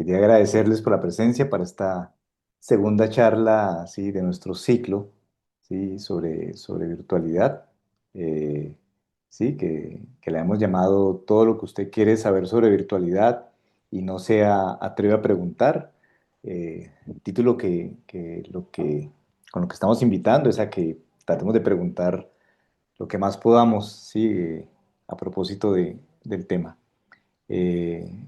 Quería agradecerles por la presencia para esta segunda charla, ¿sí? De nuestro ciclo, ¿sí? Sobre virtualidad. Eh, sí, que la hemos llamado Todo lo que usted quiere saber sobre virtualidad y no se atreve a preguntar. Título con lo que estamos invitando es a que tratemos de preguntar lo que más podamos, ¿sí? A propósito del tema. Eh,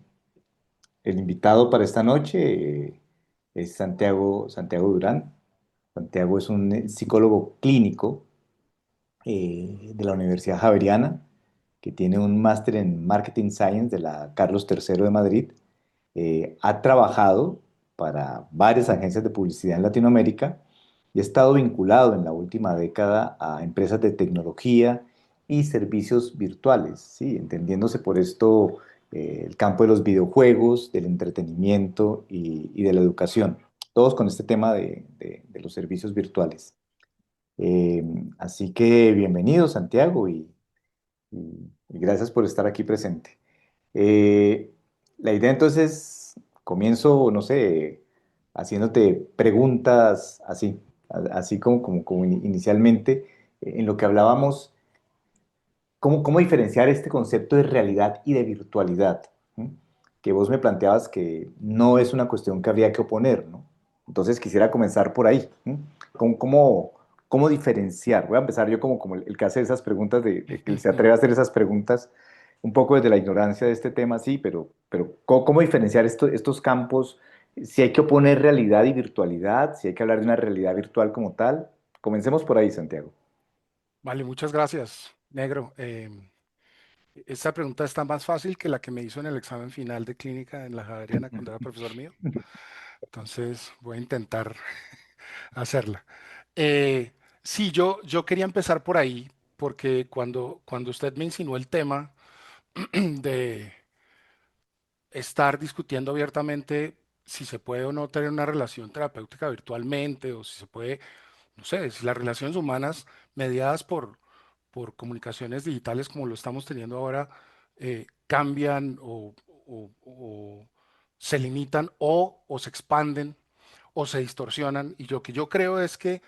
el invitado para esta noche es Santiago Durán. Santiago es un psicólogo clínico de la Universidad Javeriana, que tiene un máster en Marketing Science de la Carlos III de Madrid. Ha trabajado para varias agencias de publicidad en Latinoamérica y ha estado vinculado en la última década a empresas de tecnología y servicios virtuales, ¿sí? Entendiéndose por esto el campo de los videojuegos, del entretenimiento y de la educación, todos con este tema de los servicios virtuales. Eh, Así que bienvenido, Santiago, y gracias por estar aquí presente. La idea entonces, comienzo, no sé, haciéndote preguntas así, así como inicialmente, en lo que hablábamos, ¿cómo diferenciar este concepto de realidad y de virtualidad? ¿Mm? Que vos me planteabas que no es una cuestión que habría que oponer, ¿no? Entonces quisiera comenzar por ahí. ¿Mm? ¿Cómo, cómo, cómo diferenciar? Voy a empezar yo como el que hace esas preguntas, de que se atreve a hacer esas preguntas, un poco desde la ignorancia de este tema, sí, pero ¿cómo diferenciar estos campos? Si hay que oponer realidad y virtualidad, si hay que hablar de una realidad virtual como tal. Comencemos por ahí, Santiago. Vale, muchas gracias, Negro. Esta pregunta está más fácil que la que me hizo en el examen final de clínica en la Javeriana cuando era profesor mío. Entonces voy a intentar hacerla. Eh, sí, yo quería empezar por ahí, porque cuando usted me insinuó el tema de estar discutiendo abiertamente si se puede o no tener una relación terapéutica virtualmente, o si se puede, no sé, si las relaciones humanas mediadas por comunicaciones digitales como lo estamos teniendo ahora cambian o se limitan o se expanden o se distorsionan. Y lo que yo creo es que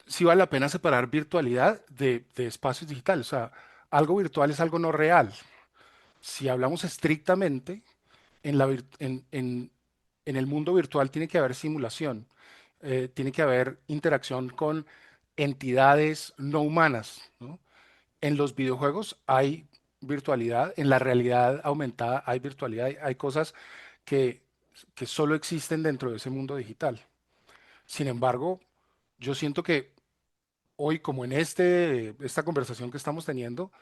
sí vale la pena separar virtualidad de espacios digitales. O sea, algo virtual es algo no real. Si hablamos estrictamente, en el mundo virtual tiene que haber simulación, tiene que haber interacción con entidades no humanas, ¿no? En los videojuegos hay virtualidad, en la realidad aumentada hay virtualidad, hay cosas que, que solo existen dentro de ese mundo digital. Sin embargo, yo siento que hoy, como en esta conversación que estamos teniendo,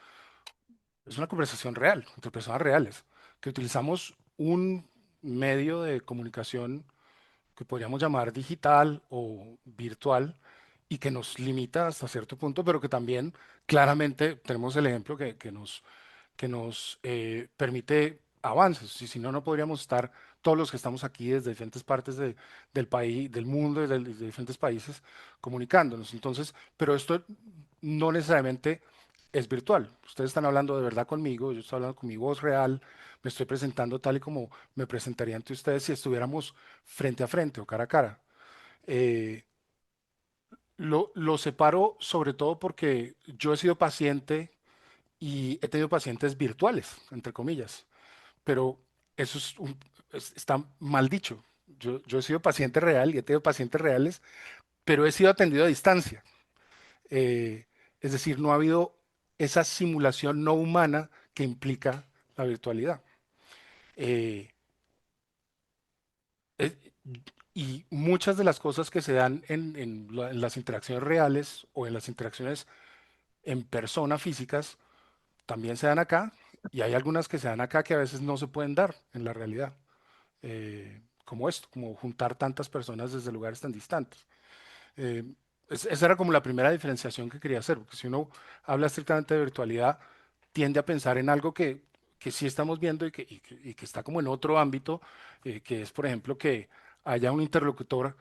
es una conversación real, entre personas reales, que utilizamos un medio de comunicación que podríamos llamar digital o virtual y que nos limita hasta cierto punto, pero que también claramente tenemos el ejemplo que nos permite avances. Y si no, no podríamos estar todos los que estamos aquí desde diferentes partes del país, del mundo, de diferentes países, comunicándonos. Entonces, pero esto no necesariamente es virtual. Ustedes están hablando de verdad conmigo, yo estoy hablando con mi voz real, me estoy presentando tal y como me presentaría ante ustedes si estuviéramos frente a frente o cara a cara. Eh, lo separo sobre todo porque yo he sido paciente y he tenido pacientes virtuales, entre comillas, pero eso está mal dicho. Yo he sido paciente real y he tenido pacientes reales, pero he sido atendido a distancia. Eh, es decir, no ha habido esa simulación no humana que implica la virtualidad. Eh, eh, y muchas de las cosas que se dan en las interacciones reales o en las interacciones en persona físicas también se dan acá, y hay algunas que se dan acá que a veces no se pueden dar en la realidad, como esto, como juntar tantas personas desde lugares tan distantes. Eh, Esa era como la primera diferenciación que quería hacer, porque si uno habla estrictamente de virtualidad, tiende a pensar en algo que sí estamos viendo y que está como en otro ámbito, que es, por ejemplo, que haya un interlocutor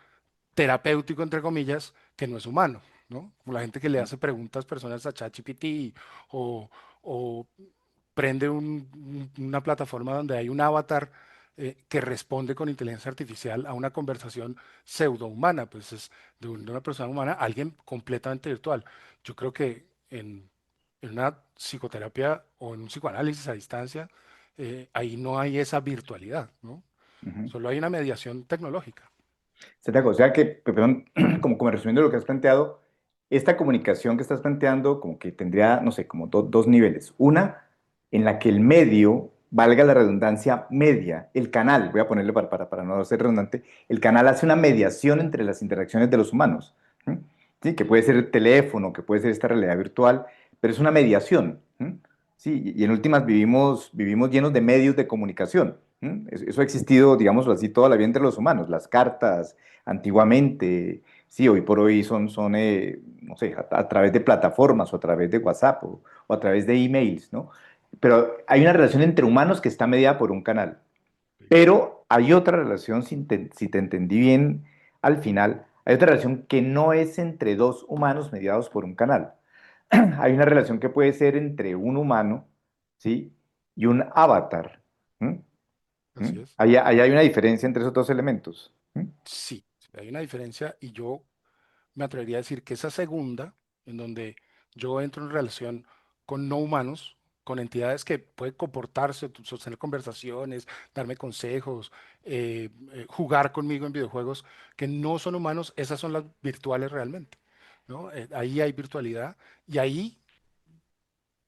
terapéutico, entre comillas, que no es humano, ¿no? Como la gente que le hace preguntas personas a ChatGPT o, o prende una plataforma donde hay un avatar que responde con inteligencia artificial a una conversación pseudohumana, pues es de una persona humana a alguien completamente virtual. Yo creo que en una psicoterapia o en un psicoanálisis a distancia, ahí no hay esa virtualidad, ¿no? Ujú. Solo hay una mediación tecnológica. Santiago, o sea que, perdón, como resumiendo lo que has planteado, esta comunicación que estás planteando como que tendría, no sé, como dos niveles. Una, en la que el medio, valga la redundancia, media, el canal, voy a ponerle para no ser redundante, el canal hace una mediación entre las interacciones de los humanos. ¿Mm? Sí, que puede ser el teléfono, que puede ser esta realidad virtual, pero es una mediación. ¿Mm? Sí, y en últimas vivimos llenos de medios de comunicación. ¿Mm? Eso ha existido, digámoslo así, toda la vida entre los humanos, las cartas, antiguamente, sí, hoy por hoy son no sé, a través de plataformas o a través de WhatsApp o a través de emails, ¿no? Pero hay una relación entre humanos que está mediada por un canal. Pero hay otra relación, si te entendí bien al final, hay otra relación que no es entre dos humanos mediados por un canal. Hay una relación que puede ser entre un humano, ¿sí? Y un avatar. ¿M? Así es. Ahí hay una diferencia entre esos dos elementos. Sí, hay una diferencia y yo me atrevería a decir que esa segunda, en donde yo entro en relación con no humanos, con entidades que pueden comportarse, sostener conversaciones, darme consejos, jugar conmigo en videojuegos, que no son humanos, esas son las virtuales realmente, ¿no? Ahí hay virtualidad y ahí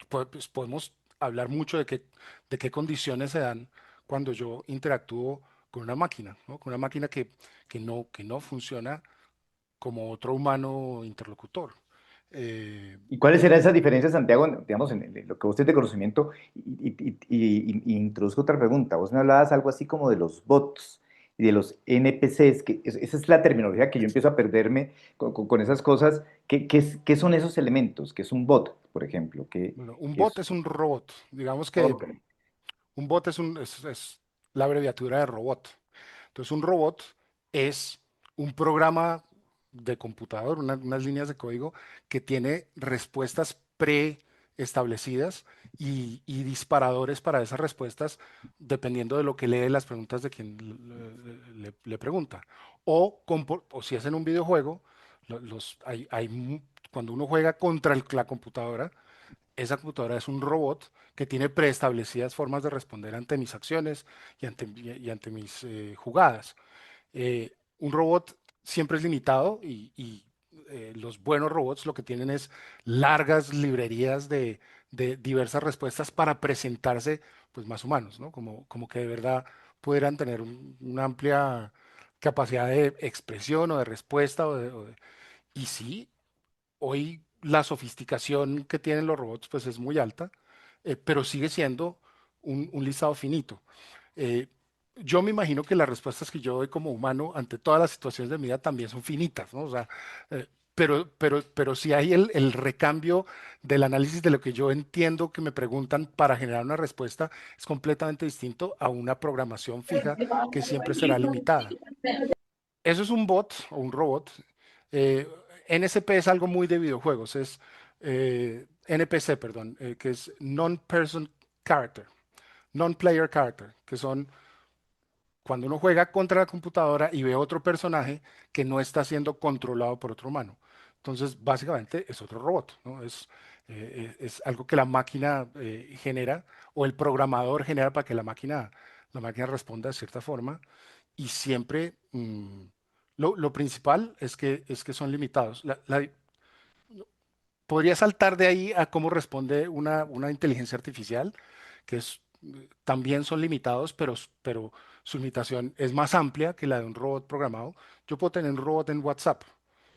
pues, podemos hablar mucho de qué condiciones se dan cuando yo interactúo con una máquina, ¿no? Con una máquina que no funciona como otro humano interlocutor. Eh, ¿Y cuáles eran esas diferencias, Santiago, digamos, en lo que vos tenés de conocimiento? Y introduzco otra pregunta. Vos me hablabas algo así como de los bots y de los NPCs, que esa es la terminología que yo empiezo a perderme con esas cosas. ¿Qué son esos elementos? ¿Qué es un bot, por ejemplo? bueno, un ¿Qué bot es? es un robot. Digamos que Ok. un bot es la abreviatura de robot. Entonces, un robot es un programa de computador, unas líneas de código que tiene respuestas preestablecidas y disparadores para esas respuestas dependiendo de lo que lee las preguntas de quien le pregunta. O si es en un videojuego, cuando uno juega contra la computadora, esa computadora es un robot que tiene preestablecidas formas de responder ante mis acciones y ante mis jugadas. Un robot siempre es limitado y los buenos robots lo que tienen es largas librerías de diversas respuestas para presentarse pues más humanos, ¿no? Como que de verdad pudieran tener una amplia capacidad de expresión o de respuesta y sí, hoy la sofisticación que tienen los robots pues es muy alta, pero sigue siendo un listado finito. Eh, yo me imagino que las respuestas que yo doy como humano ante todas las situaciones de mi vida también son finitas, ¿no? O sea, pero si hay el recambio del análisis de lo que yo entiendo que me preguntan para generar una respuesta, es completamente distinto a una programación fija que siempre será limitada. Eso es un bot o un robot. Eh, NSP es algo muy de videojuegos, es NPC, perdón, que es Non-Person Character, Non-Player Character, que son cuando uno juega contra la computadora y ve otro personaje que no está siendo controlado por otro humano. Entonces, básicamente es otro robot, ¿no? Es algo que la máquina genera o el programador genera para que la máquina responda de cierta forma y siempre lo principal es que son limitados. Podría saltar de ahí a cómo responde una inteligencia artificial, que también son limitados, pero su limitación es más amplia que la de un robot programado. Yo puedo tener un robot en WhatsApp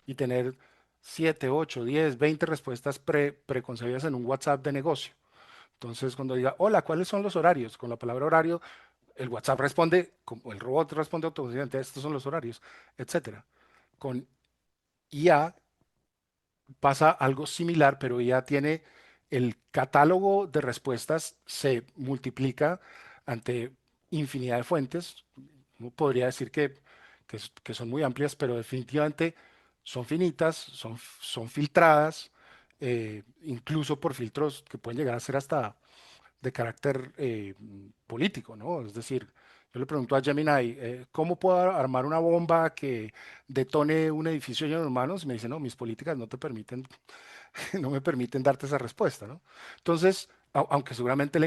y tener 7, 8, 10, 20 respuestas preconcebidas en un WhatsApp de negocio. Entonces, cuando diga, hola, ¿cuáles son los horarios? Con la palabra horario, el WhatsApp responde, como el robot responde automáticamente, estos son los horarios, etcétera. Con IA pasa algo similar, pero ya tiene el catálogo de respuestas se multiplica ante infinidad de fuentes. Uno podría decir que son muy amplias, pero definitivamente son finitas, son filtradas, incluso por filtros que pueden llegar a ser hasta de carácter político, ¿no? Es decir, Yo le pregunto a Gemini, ¿cómo puedo armar una bomba que detone un edificio lleno de humanos? Y me dice, no, mis políticas no te permiten, no me permiten darte esa respuesta, ¿no? Entonces, aunque seguramente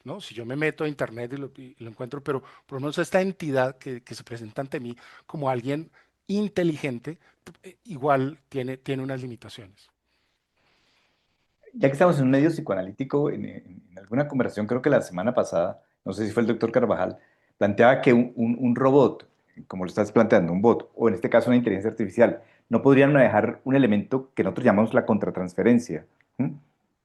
¿no? Si yo me meto a internet y lo encuentro, pero por lo menos esta entidad que se presenta ante mí como alguien inteligente, igual tiene unas limitaciones. Ya que estamos en un medio psicoanalítico, en alguna conversación, creo que la semana pasada, no sé si fue el doctor Carvajal, planteaba que un robot, como lo estás planteando, un bot, o en este caso una inteligencia artificial, no podrían manejar un elemento que nosotros llamamos la contratransferencia. ¿Mm?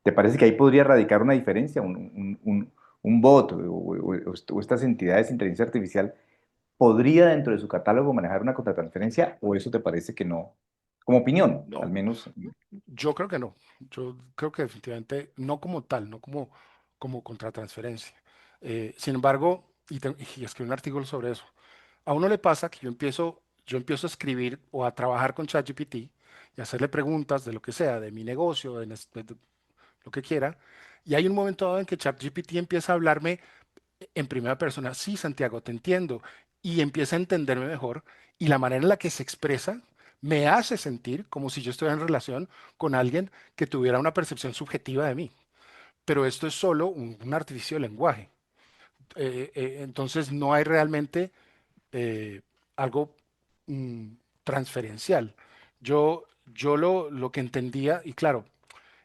¿Te parece que ahí podría radicar una diferencia? Un bot o estas entidades de inteligencia artificial podría dentro de su catálogo manejar una contratransferencia o eso te parece que no? Como opinión, al No, menos. yo creo que no. Yo creo que definitivamente no como tal, no como contratransferencia. Sin embargo, y escribí un artículo sobre eso. A uno le pasa que yo empiezo a escribir o a trabajar con ChatGPT y hacerle preguntas de lo que sea, de mi negocio, de lo que quiera. Y hay un momento dado en que ChatGPT empieza a hablarme en primera persona. Sí, Santiago, te entiendo. Y empieza a entenderme mejor. Y la manera en la que se expresa me hace sentir como si yo estuviera en relación con alguien que tuviera una percepción subjetiva de mí. Pero esto es solo un artificio de lenguaje. Entonces no hay realmente algo mm, transferencial. Yo lo que entendía, y claro,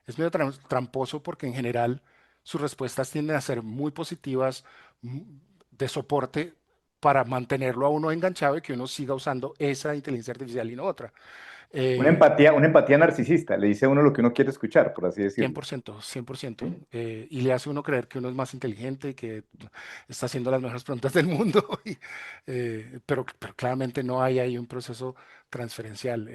es medio tramposo porque en general sus respuestas tienden a ser muy positivas, mm, de soporte para mantenerlo a uno enganchado y que uno siga usando esa inteligencia artificial y no otra. Eh, Una empatía narcisista, le dice a uno lo que uno quiere escuchar, por así decirlo. 100%, 100%. Y le hace a uno creer que uno es más inteligente y que está haciendo las mejores preguntas del mundo. Pero claramente no hay ahí un proceso transferencial.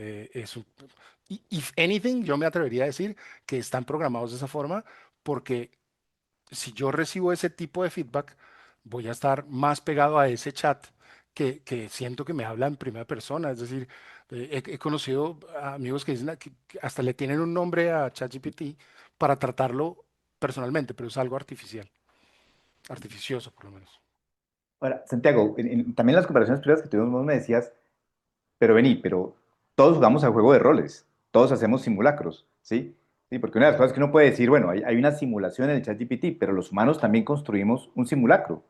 If anything, yo me atrevería a decir que están programados de esa forma porque si yo recibo ese tipo de feedback, voy a estar más pegado a ese chat que siento que me habla en primera persona. Es decir, he conocido a amigos que dicen que hasta le tienen un nombre a ChatGPT para tratarlo personalmente, pero es algo artificial, artificioso por lo menos. Ahora, Santiago, también en las conversaciones privadas que tuvimos, vos me decías, pero vení, pero todos jugamos al juego de roles, todos hacemos simulacros, ¿sí? Sí, porque una de las cosas que uno puede decir, bueno, hay una simulación en el ChatGPT, pero los humanos también construimos un simulacro,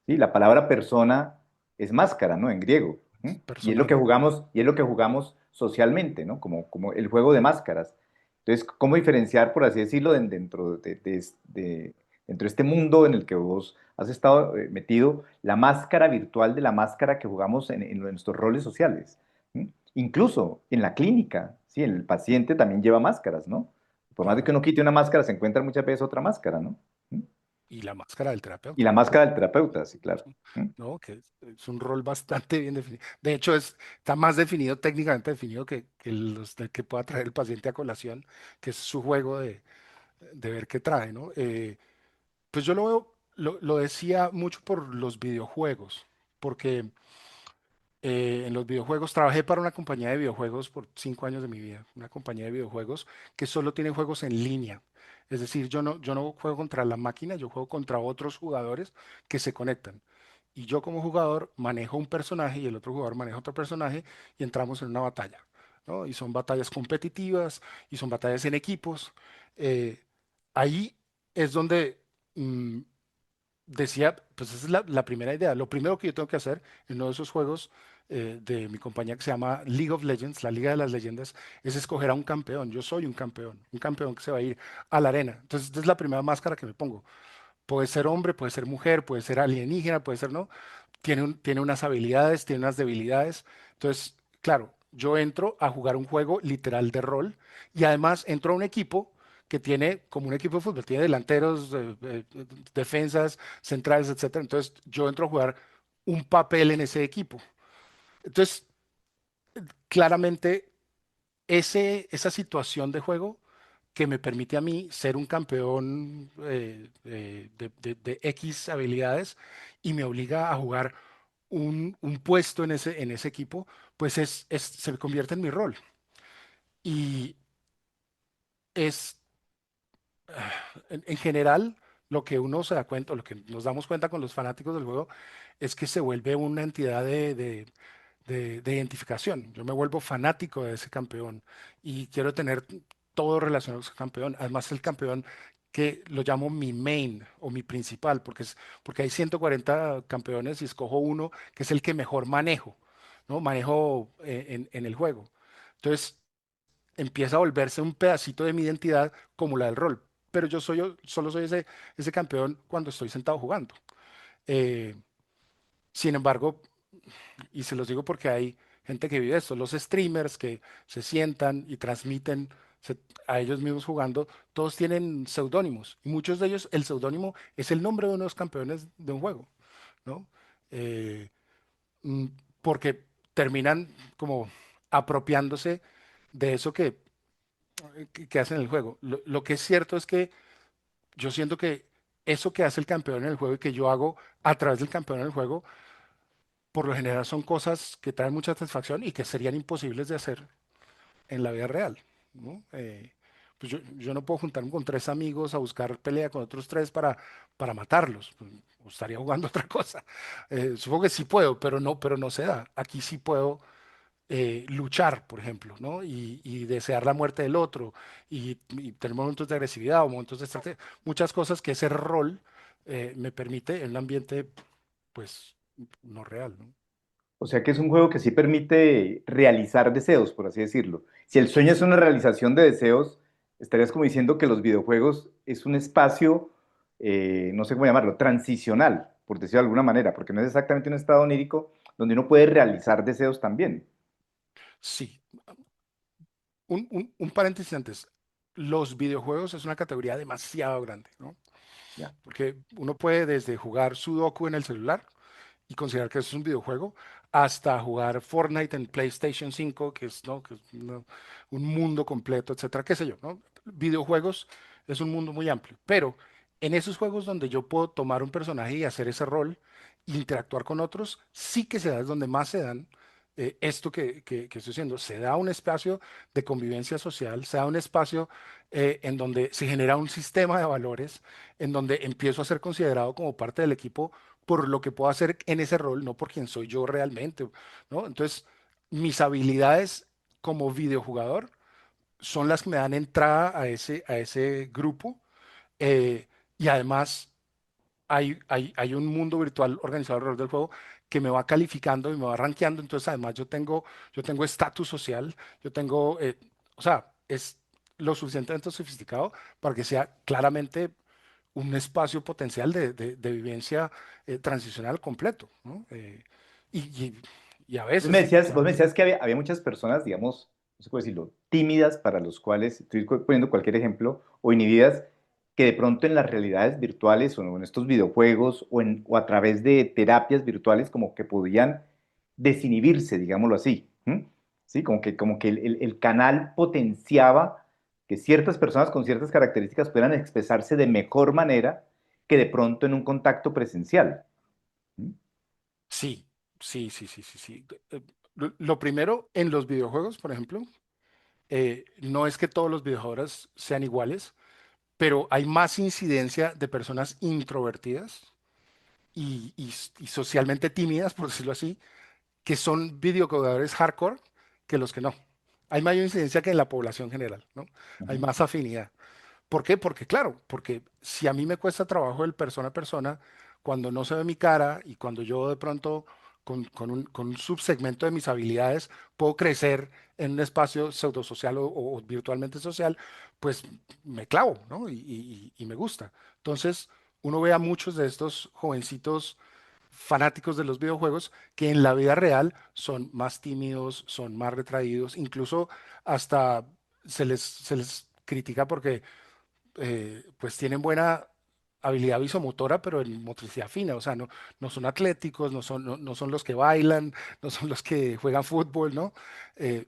¿sí? La palabra persona es máscara, ¿no? En griego, ¿sí? Y es lo que Personaje. jugamos, y es lo que jugamos socialmente, ¿no? Como el juego de máscaras. Entonces, ¿cómo diferenciar, por así decirlo, dentro de este mundo en el que vos has estado metido, la máscara virtual de la máscara que jugamos en nuestros roles sociales? ¿Sí? Incluso en la clínica, ¿sí? El paciente también lleva máscaras, ¿no? Por más de que Claro. uno quite una máscara, se encuentra muchas veces otra máscara, ¿no? ¿Mm? Y la máscara del Y terapeuta. la máscara del terapeuta, sí, claro. ¿Mm? ¿No? Que es un rol bastante bien definido. De hecho, está más definido, técnicamente definido, que que pueda traer el paciente a colación, que es su juego de ver qué trae, ¿no? Pues yo lo veo, lo decía mucho por los videojuegos, porque en los videojuegos trabajé para una compañía de videojuegos por 5 años de mi vida, una compañía de videojuegos que solo tiene juegos en línea. Es decir, yo no juego contra la máquina, yo juego contra otros jugadores que se conectan. Y yo como jugador manejo un personaje y el otro jugador maneja otro personaje y entramos en una batalla, ¿no? Y son batallas competitivas y son batallas en equipos. Eh, Ahí es donde decía, pues esa es la primera idea. Lo primero que yo tengo que hacer en uno de esos juegos de mi compañía que se llama League of Legends, la Liga de las Leyendas, es escoger a un campeón. Yo soy un campeón que se va a ir a la arena. Entonces, esta es la primera máscara que me pongo. Puede ser hombre, puede ser mujer, puede ser alienígena, puede ser no. Tiene unas habilidades, tiene unas debilidades. Entonces, claro, yo entro a jugar un juego literal de rol y además entro a un equipo que tiene como un equipo de fútbol, tiene delanteros, defensas, centrales, etcétera. Entonces, yo entro a jugar un papel en ese equipo. Entonces, claramente, esa situación de juego que me permite a mí ser un campeón de X habilidades y me obliga a jugar un puesto en ese equipo, pues se convierte en mi rol. Y es, en general, lo que uno se da cuenta, o lo que nos damos cuenta con los fanáticos del juego, es que se vuelve una entidad de identificación. Yo me vuelvo fanático de ese campeón y quiero tener todo relacionado con ese campeón. Además, el campeón que lo llamo mi main o mi principal, porque hay 140 campeones y escojo uno que es el que mejor manejo, ¿no? Manejo en el juego. Entonces, empieza a volverse un pedacito de mi identidad como la del rol. Pero solo soy ese campeón cuando estoy sentado jugando. Eh, Sin embargo, y se los digo porque hay gente que vive esto, los streamers que se sientan y transmiten a ellos mismos jugando, todos tienen seudónimos y muchos de ellos el seudónimo es el nombre de uno de los campeones de un juego, ¿no? Eh, mm, Porque terminan como apropiándose de eso que hacen en el juego. Lo que es cierto es que yo siento que eso que hace el campeón en el juego y que yo hago a través del campeón en el juego, por lo general son cosas que traen mucha satisfacción y que serían imposibles de hacer en la vida real, ¿no? Pues yo no puedo juntarme con tres amigos a buscar pelea con otros tres para matarlos. Pues, estaría jugando otra cosa. Supongo que sí puedo, pero no se da. Aquí sí puedo luchar, por ejemplo, ¿no? Y desear la muerte del otro y tener momentos de agresividad o momentos de estrategia. Muchas cosas que ese rol me permite en un ambiente, pues, no real, ¿no? O sea que es un juego que sí permite realizar deseos, por así decirlo. Si el sueño es una realización de deseos, estarías como diciendo que los videojuegos es un espacio, no sé cómo llamarlo, transicional, por decirlo de alguna manera, porque no es exactamente un estado onírico donde uno puede realizar deseos también. Sí, un paréntesis antes. Los videojuegos es una categoría demasiado grande, ¿no? Ya. Porque uno puede desde jugar Sudoku en el celular y considerar que eso es un videojuego, hasta jugar Fortnite en PlayStation 5, que es, ¿no? Un mundo completo, etcétera, qué sé yo, ¿no? Videojuegos es un mundo muy amplio, pero en esos juegos donde yo puedo tomar un personaje y hacer ese rol, interactuar con otros, sí que se da, es donde más se dan esto que estoy haciendo. Se da un espacio de convivencia social, se da un espacio en donde se genera un sistema de valores, en donde empiezo a ser considerado como parte del equipo por lo que puedo hacer en ese rol, no por quién soy yo realmente, ¿no? Entonces, mis habilidades como videojugador son las que me dan entrada a ese grupo y además hay un mundo virtual organizado alrededor del juego que me va calificando y me va rankeando, entonces además yo tengo estatus social, yo tengo, o sea, es lo suficientemente sofisticado para que sea claramente un espacio potencial de vivencia transicional completo, ¿no? Y, y- y Vos me decías que había muchas personas, digamos, no sé cómo decirlo, tímidas para los cuales, estoy poniendo cualquier ejemplo, o inhibidas, que de pronto en las realidades virtuales o en estos videojuegos o a través de terapias virtuales como que podían desinhibirse, digámoslo así. ¿M? ¿Sí? Como que el canal potenciaba que ciertas personas con ciertas características puedan expresarse de mejor manera que de pronto en un contacto presencial. ¿M? sí, sí. Lo primero, en los videojuegos, por ejemplo, no es que todos los videojuegos sean iguales, pero hay más incidencia de personas introvertidas y socialmente tímidas, por decirlo así, que son videojugadores hardcore que los que no. Hay mayor incidencia que en la población general, ¿no? Hay Ujú. más afinidad. ¿Por qué? Porque claro, porque si a mí me cuesta trabajo el persona a persona, cuando no se ve mi cara y cuando yo de pronto con un subsegmento de mis habilidades puedo crecer en un espacio pseudosocial o virtualmente social, pues me clavo, ¿no? Y me gusta. Entonces, uno ve a muchos de estos jovencitos fanáticos de los videojuegos que en la vida real son más tímidos, son más retraídos, incluso hasta se les critica porque pues tienen buena habilidad visomotora, pero en motricidad fina, o sea, no son atléticos, no son los que bailan, no son los que juegan fútbol, ¿no? Eh,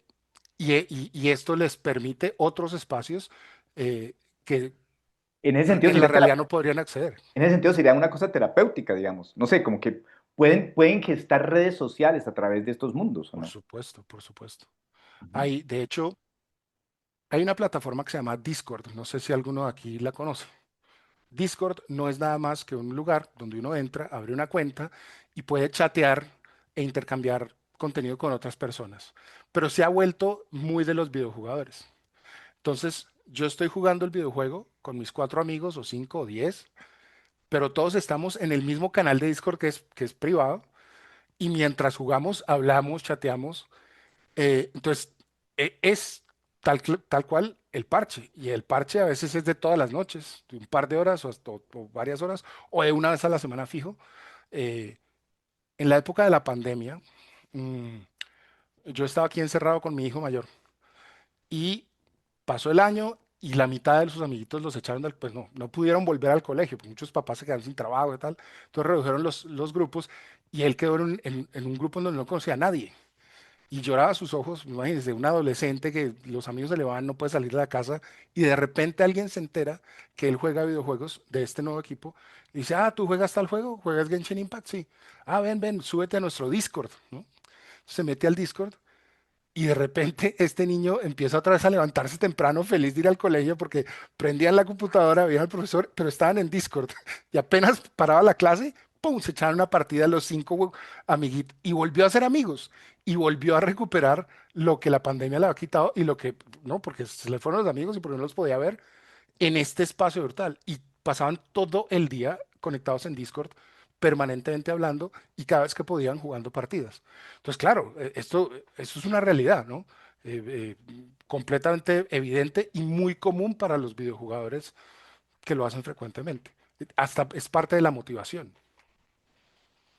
y esto les permite otros espacios que En ese sentido en la sería realidad no podrían acceder. En ese sentido sería una cosa terapéutica, digamos. No sé, como que pueden gestar redes sociales a través de estos mundos, ¿o Por no? supuesto, por supuesto. Ujú. De hecho, hay una plataforma que se llama Discord, no sé si alguno de aquí la conoce. Discord no es nada más que un lugar donde uno entra, abre una cuenta y puede chatear e intercambiar contenido con otras personas. Pero se ha vuelto muy de los videojugadores. Entonces, yo estoy jugando el videojuego con mis 4 amigos o 5 o 10, pero todos estamos en el mismo canal de Discord que es privado y mientras jugamos hablamos, chateamos. Entonces, es tal cual el parche. Y el parche a veces es de todas las noches, de un par de horas o varias horas, o de una vez a la semana fijo. Eh, en la época de la pandemia, mm, yo estaba aquí encerrado con mi hijo mayor y pasó el año y la mitad de sus amiguitos los echaron pues no pudieron volver al colegio, porque muchos papás se quedaron sin trabajo y tal. Entonces redujeron los grupos y él quedó en un grupo donde no conocía a nadie. Y lloraba a sus ojos, imagínense, un adolescente que los amigos se le van, no puede salir de la casa y de repente alguien se entera que él juega videojuegos de este nuevo equipo y dice, ¿tú juegas tal juego? ¿Juegas Genshin Impact? Sí. Ven, súbete a nuestro Discord, ¿no? Se mete al Discord y de repente este niño empieza otra vez a levantarse temprano, feliz de ir al colegio porque prendían la computadora, veían al profesor, pero estaban en Discord. Y apenas paraba la clase, ¡pum! Se echaron una partida los 5 amiguitos y volvió a ser amigos y volvió a recuperar lo que la pandemia le había quitado y lo que, no, porque se le fueron los amigos y porque no los podía ver en este espacio virtual y pasaban todo el día conectados en Discord, permanentemente hablando y cada vez que podían jugando partidas. Entonces, claro, esto es una realidad, ¿no? Completamente evidente y muy común para los videojugadores que lo hacen frecuentemente. Hasta es parte de la motivación.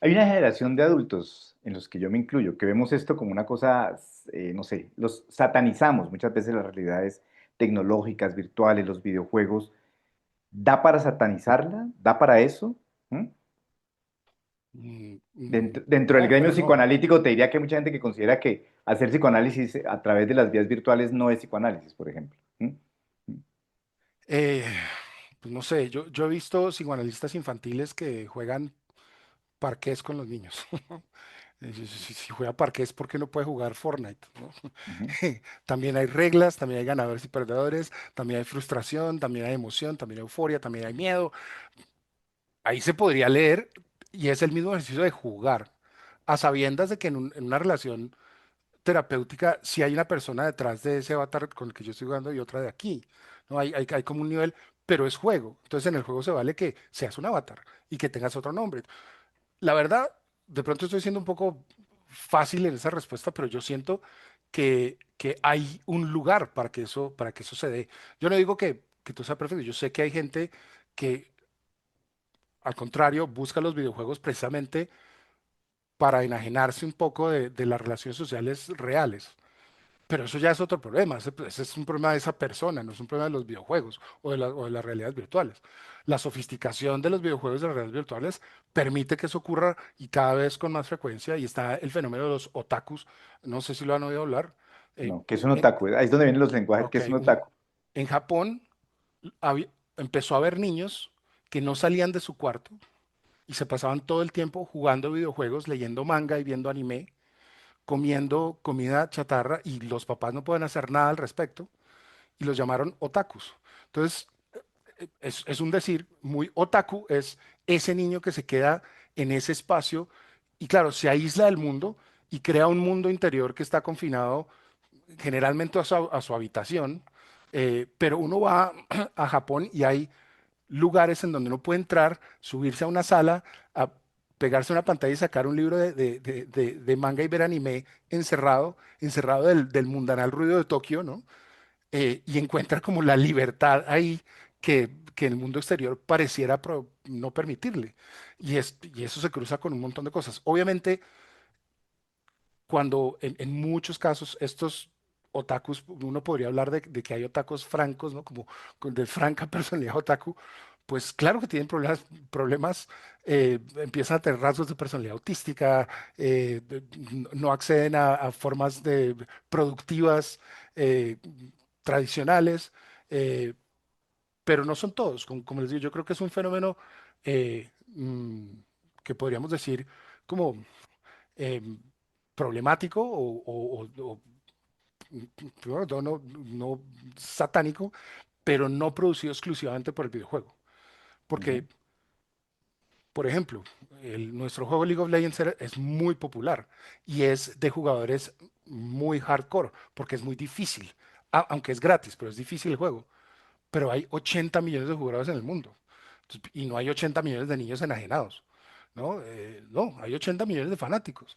Hay una generación de adultos en los que yo me incluyo, que vemos esto como una cosa, no sé, los satanizamos muchas veces las realidades tecnológicas, virtuales, los videojuegos. ¿Da para satanizarla? ¿Da para eso? ¿Mm? Dentro del No, gremio pero no. psicoanalítico te diría que hay mucha gente que considera que hacer psicoanálisis a través de las vías virtuales no es psicoanálisis, por ejemplo. ¿Mm? Eh, pues no sé, yo he visto psicoanalistas infantiles que juegan parqués con los niños. Si juega parqués, ¿por qué no puede jugar Fortnite? ¿No? Ujú. También hay reglas, también hay ganadores y perdedores, también hay frustración, también hay emoción, también hay euforia, también hay miedo. Ahí se podría leer y es el mismo ejercicio de jugar, a sabiendas de que en una relación terapéutica si hay una persona detrás de ese avatar con el que yo estoy jugando y otra de aquí. ¿No? Hay como un nivel, pero es juego. Entonces en el juego se vale que seas un avatar y que tengas otro nombre. La verdad, de pronto estoy siendo un poco fácil en esa respuesta, pero yo siento que hay un lugar para que eso se dé. Yo no digo que todo sea perfecto, yo sé que hay gente que, al contrario, busca los videojuegos precisamente para enajenarse un poco de las relaciones sociales reales. Pero eso ya es otro problema. Ese es un problema de esa persona, no es un problema de los videojuegos o de las realidades virtuales. La sofisticación de los videojuegos y de las realidades virtuales permite que eso ocurra y cada vez con más frecuencia. Y está el fenómeno de los otakus. No sé si lo han oído hablar. Eh, No, que es un eh, otaku. Ahí es donde vienen los lenguajes, que ok, es un otaku. en Japón empezó a haber niños que no salían de su cuarto y se pasaban todo el tiempo jugando videojuegos, leyendo manga y viendo anime, comiendo comida chatarra y los papás no pueden hacer nada al respecto y los llamaron otakus. Entonces, es un decir, muy otaku es ese niño que se queda en ese espacio y claro, se aísla del mundo y crea un mundo interior que está confinado generalmente a su habitación, pero uno va a Japón y hay lugares en donde uno puede entrar, subirse a una sala, a pegarse a una pantalla y sacar un libro de manga y ver anime encerrado del mundanal ruido de Tokio, ¿no? Y encuentra como la libertad ahí que el mundo exterior pareciera no permitirle. Y eso se cruza con un montón de cosas. Obviamente, cuando en muchos casos estos otakus, uno podría hablar de que hay otakus francos, ¿no? Como de franca personalidad otaku, pues claro que tienen problemas, empiezan a tener rasgos de personalidad autística, no acceden a formas productivas eh, tradicionales, eh, pero no son todos. Como les digo, yo creo que es un fenómeno que podríamos decir como em, problemático bueno, no satánico, pero no producido exclusivamente por el videojuego. Ujú. Porque, por ejemplo, nuestro juego League of Legends es muy popular y es de jugadores muy hardcore, porque es muy difícil. Aunque es gratis, pero es difícil el juego. Pero hay 80 millones de jugadores en el mundo. Y no hay 80 millones de niños enajenados, ¿no? No, hay 80 millones de fanáticos.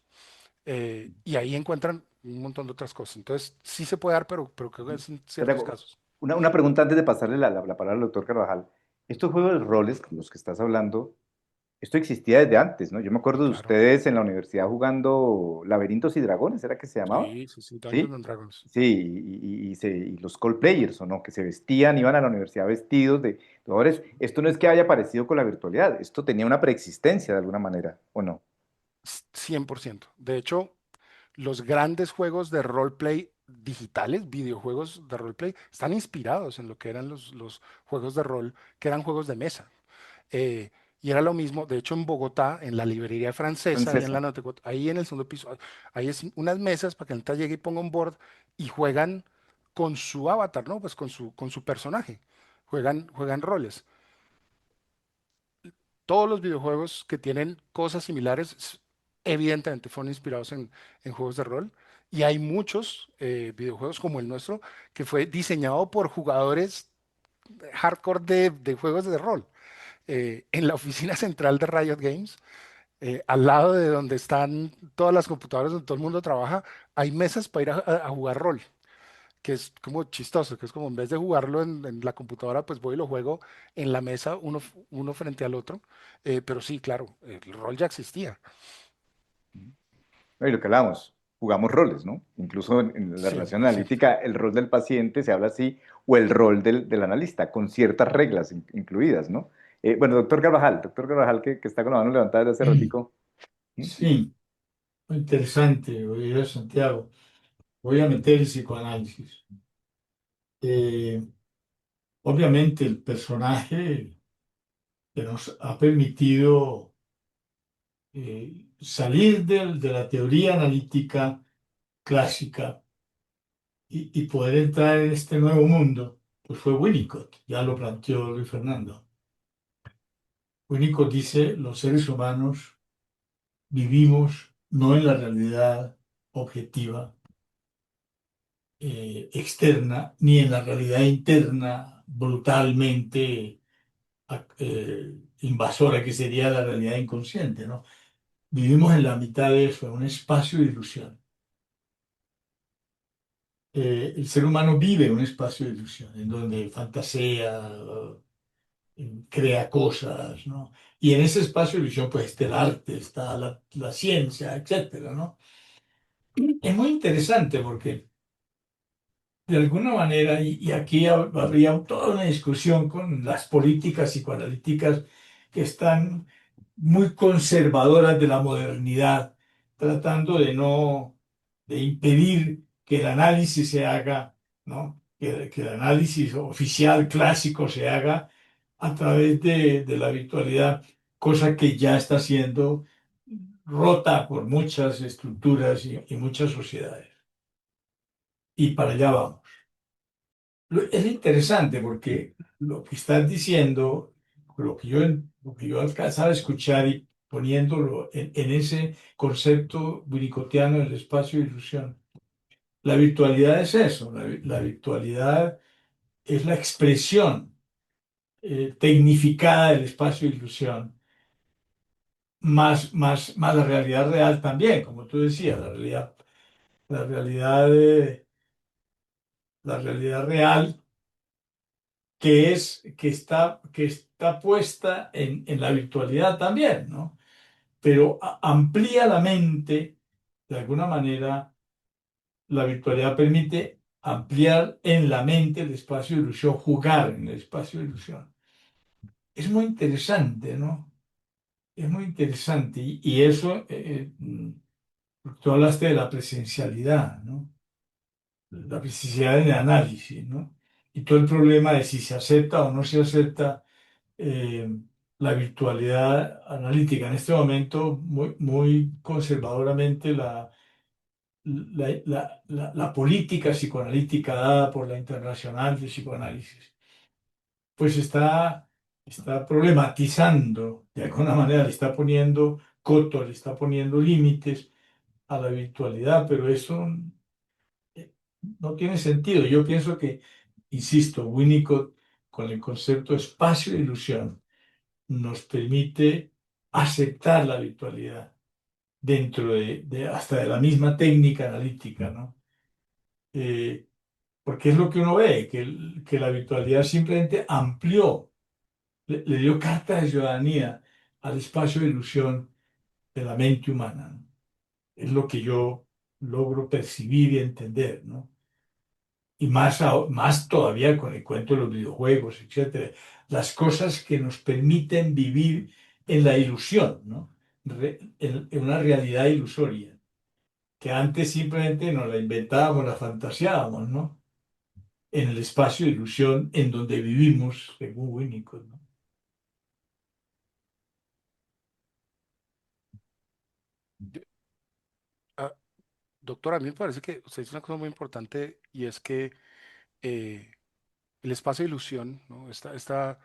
Y ahí encuentran un montón de otras cosas. Entonces, sí se puede dar, pero creo que es en Pero te ciertos hago casos. una pregunta antes de pasarle la palabra al doctor Carvajal. Estos juegos de roles, con los que estás hablando, esto existía desde antes, ¿no? Yo me Sí, acuerdo de claro. ustedes en la universidad jugando Laberintos y Dragones, ¿era que se llamaba? Sí, sí, sí, Dungeons ¿Sí? and Dragons. Sí, y los cosplayers, ¿o no? Que se vestían, iban a la universidad vestidos de jugadores. Sí. Esto no es que haya aparecido con la virtualidad, esto tenía una preexistencia de alguna manera, ¿o no? 100%. De hecho, los grandes juegos de roleplay digitales, videojuegos de roleplay, están inspirados en lo que eran los juegos de rol, que eran juegos de mesa. Eh, y era lo mismo, de hecho en Bogotá, en la librería francesa, ahí en Francesa. la Notecot, ahí en el segundo piso, hay unas mesas para que la gente llegue y ponga un board y juegan con su avatar, ¿no? Pues con su personaje, juegan roles. Todos los videojuegos que tienen cosas similares, evidentemente fueron inspirados en juegos de rol. Y hay muchos videojuegos como el nuestro que fue diseñado por jugadores hardcore de juegos de rol. En la oficina central de Riot Games, al lado de donde están todas las computadoras donde todo el mundo trabaja, hay mesas para ir a jugar rol, que es como chistoso, que es como en vez de jugarlo en la computadora, pues voy y lo juego en la mesa, uno frente al otro. Pero sí, claro, el rol ya existía. No, y lo que hablamos, jugamos roles, ¿no? Incluso en la cien relación por ciento analítica, el rol del paciente se habla así, o el rol del analista, con ciertas reglas incluidas, ¿no? Bueno, doctor Carvajal que está con la mano levantada desde hace Mm, ratico. ¿Mm? Sí, muy interesante, oír Santiago. Voy a meter el psicoanálisis. Eh, Obviamente el personaje que nos ha permitido salir de la teoría analítica clásica y poder entrar en este nuevo mundo, pues fue Winnicott, ya lo planteó Luis Fernando. Winnicott dice, los seres humanos vivimos no en la realidad objetiva, externa ni en la realidad interna brutalmente invasora que sería la realidad inconsciente, ¿no? Vivimos en la mitad de eso, en un espacio de ilusión. El ser humano vive en un espacio de ilusión, en donde fantasea, crea cosas, ¿no? Y en ese espacio de ilusión, pues está el arte, está la ciencia, etcétera, ¿no? Es muy interesante porque de alguna manera, y aquí habría toda una discusión con las políticas psicoanalíticas que están muy conservadoras de la modernidad, tratando de no, de impedir que el análisis se haga, ¿no? Que el análisis oficial clásico se haga a través de la virtualidad, cosa que ya está siendo rota por muchas estructuras y muchas sociedades. Y para allá vamos. Es interesante porque lo que estás diciendo, lo que yo alcanzaba a escuchar y poniéndolo en ese concepto buricotiano del espacio de ilusión, la virtualidad es eso, la virtualidad es la expresión tecnificada del espacio de ilusión, más la realidad real también, como tú decías, la realidad, la realidad real que está puesta en la virtualidad también, ¿no? Pero amplía la mente, de alguna manera, la virtualidad permite ampliar en la mente el espacio de ilusión, jugar en el espacio de ilusión. Es muy interesante, ¿no? Es muy interesante. Y eso, tú hablaste de la presencialidad, ¿no? La presencialidad en el análisis, ¿no? Y todo el problema de si se acepta o no se acepta eh, la virtualidad analítica. En este momento, muy, muy conservadoramente, la política psicoanalítica dada por la Internacional de Psicoanálisis, pues está está problematizando, de alguna manera le está poniendo coto, le está poniendo límites a la virtualidad, pero eso no tiene sentido. Yo pienso que, insisto, Winnicott con el concepto espacio de ilusión nos permite aceptar la virtualidad dentro hasta de la misma técnica analítica, ¿no? Eh, Porque es lo que uno ve, que la virtualidad simplemente amplió, le dio carta de ciudadanía al espacio de ilusión de la mente humana, ¿no? Es lo que yo logro percibir y entender, ¿no? Y más, más todavía con el cuento de los videojuegos, etcétera. Las cosas que nos permiten vivir en la ilusión, ¿no? En una realidad ilusoria, que antes simplemente nos la inventábamos, la fantaseábamos, ¿no? En el espacio de ilusión en donde vivimos, según Winnicott, ¿no? De- ah, doctor, a mí me parece que usted dice una cosa muy importante y es que eh, el espacio de ilusión, ¿no? Esta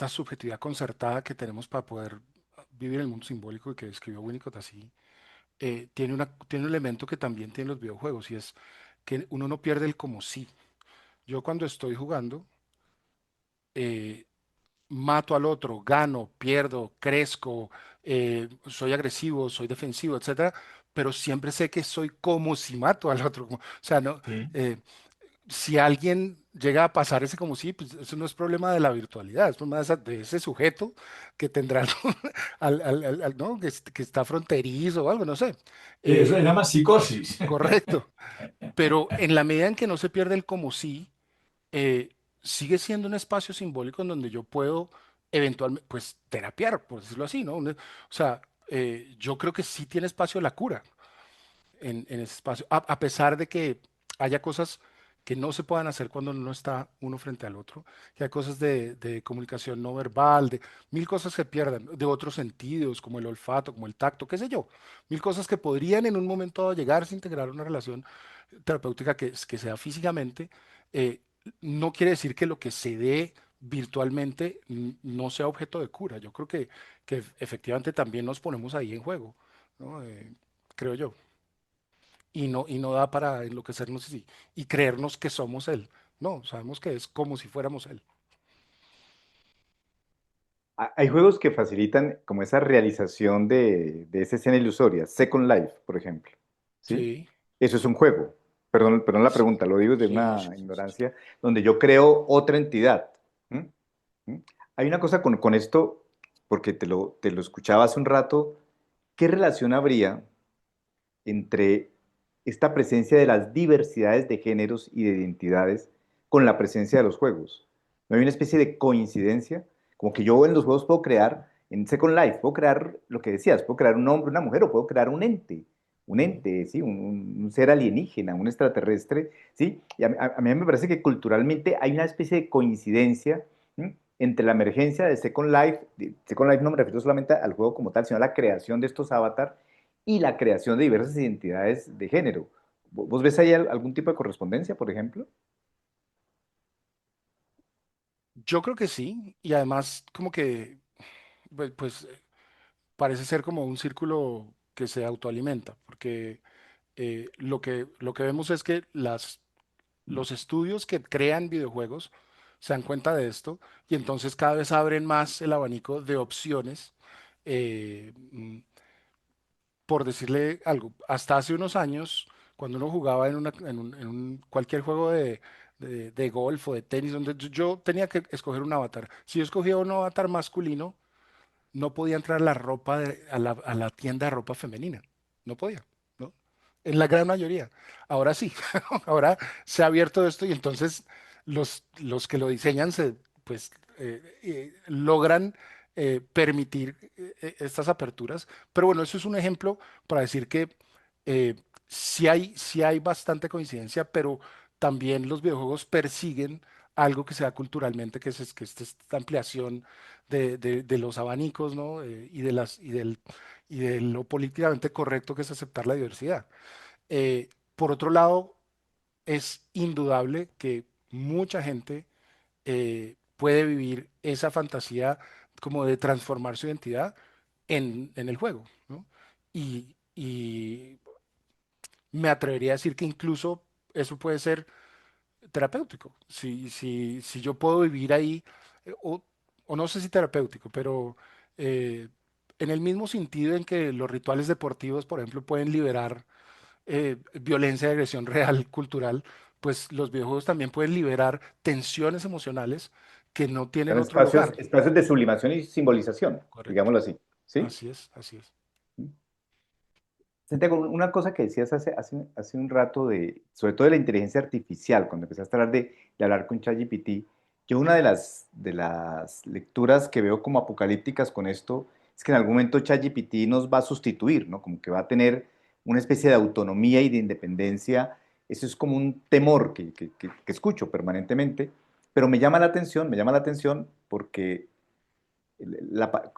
subjetividad concertada que tenemos para poder vivir el mundo simbólico y que describió Winnicott así, tiene un elemento que también tienen los videojuegos y es que uno no pierde el como sí. Yo cuando estoy jugando, eh, mato al otro, gano, pierdo, crezco, soy agresivo, soy defensivo, etcétera, pero siempre sé que soy como si mato al otro. O sea, no, Sí. eh, si alguien llega a pasar ese como si, pues eso no es problema de la virtualidad, es problema de ese sujeto que tendrá ¿no? Que está fronterizo o algo, no sé. Eso Eh, se llama psicosis. correcto. Pero en la medida en que no se pierde el como sí, eh, sigue siendo un espacio simbólico en donde yo puedo eventualmente, pues, terapiar, por decirlo así, ¿no? O sea, yo creo que sí tiene espacio la cura en ese espacio, a pesar de que haya cosas que no se puedan hacer cuando no está uno frente al otro, que hay cosas de comunicación no verbal, de mil cosas que pierdan, de otros sentidos, como el olfato, como el tacto, qué sé yo, mil cosas que podrían en un momento dado llegarse a integrar una relación terapéutica que sea físicamente, eh, no quiere decir que lo que se dé virtualmente no sea objeto de cura. Yo creo que efectivamente también nos ponemos ahí en juego, ¿no? Creo yo. Y no da para enloquecernos y creernos que somos Él. No, sabemos que es como si fuéramos Él. Hay juegos que facilitan como esa realización de esa escena ilusoria. Second Life, por ejemplo. ¿Sí? Sí, Eso es un juego. Perdón, perdón la sí, pregunta, lo digo de sí, una sí, sí, sí, sí. ignorancia, donde yo creo otra entidad. ¿Mm? ¿Mm? Hay una cosa con esto, porque te lo escuchaba hace un rato. ¿Qué relación habría entre esta presencia de las diversidades de géneros y de identidades con la presencia de los juegos? ¿No hay una especie de coincidencia? Como que yo en los juegos puedo crear, en Second Life, puedo crear lo que decías, puedo crear un hombre, una mujer, o puedo crear un ente, ¿sí? Un ser alienígena, un extraterrestre, ¿sí? Y a mí me parece que culturalmente hay una especie de coincidencia, ¿sí? Entre la emergencia de Second Life no me refiero solamente al juego como tal, sino a la creación de estos avatars y la creación de diversas identidades de género. ¿Vos ves ahí algún tipo de correspondencia, por ejemplo? Yo creo que sí, y además como que, pues, parece ser como un círculo que se autoalimenta, porque lo que vemos es que los estudios que crean videojuegos se dan cuenta de esto y entonces cada vez abren más el abanico de opciones. eh, mm, por decirle algo, hasta hace unos años, cuando uno jugaba cualquier juego de golf o de tenis, donde yo tenía que escoger un avatar. Si yo escogía un avatar masculino, no podía entrar la ropa a la tienda de ropa femenina. No podía, ¿no? En la gran mayoría. Ahora sí, ahora se ha abierto esto y entonces los que lo diseñan pues, logran permitir estas aperturas. Pero bueno, eso es un ejemplo para decir que eh, sí hay bastante coincidencia, pero también los videojuegos persiguen algo que sea culturalmente, que es esta ampliación de los abanicos, ¿no? Y de lo políticamente correcto que es aceptar la diversidad. Por otro lado, es indudable que mucha gente puede vivir esa fantasía como de transformar su identidad en el juego, ¿no? Y me atrevería a decir que incluso eso puede ser terapéutico. Si yo puedo vivir ahí, eh, o, o no sé si terapéutico, pero eh, en el mismo sentido en que los rituales deportivos, por ejemplo, pueden liberar violencia y agresión real, cultural, pues los videojuegos también pueden liberar tensiones emocionales que no tienen Son otro lugar. espacios de sublimación y simbolización, Correcto. digámoslo así. ¿Sí? Así es, así es. Santiago, una cosa que decías hace un rato, sobre todo de la inteligencia artificial, cuando empezaste a hablar de hablar con ChatGPT, yo una de las lecturas que veo como apocalípticas con esto es que en algún momento ChatGPT nos va a sustituir, ¿no? Como que va a tener una especie de autonomía y de independencia. Eso es como un temor que escucho permanentemente, pero me llama la atención porque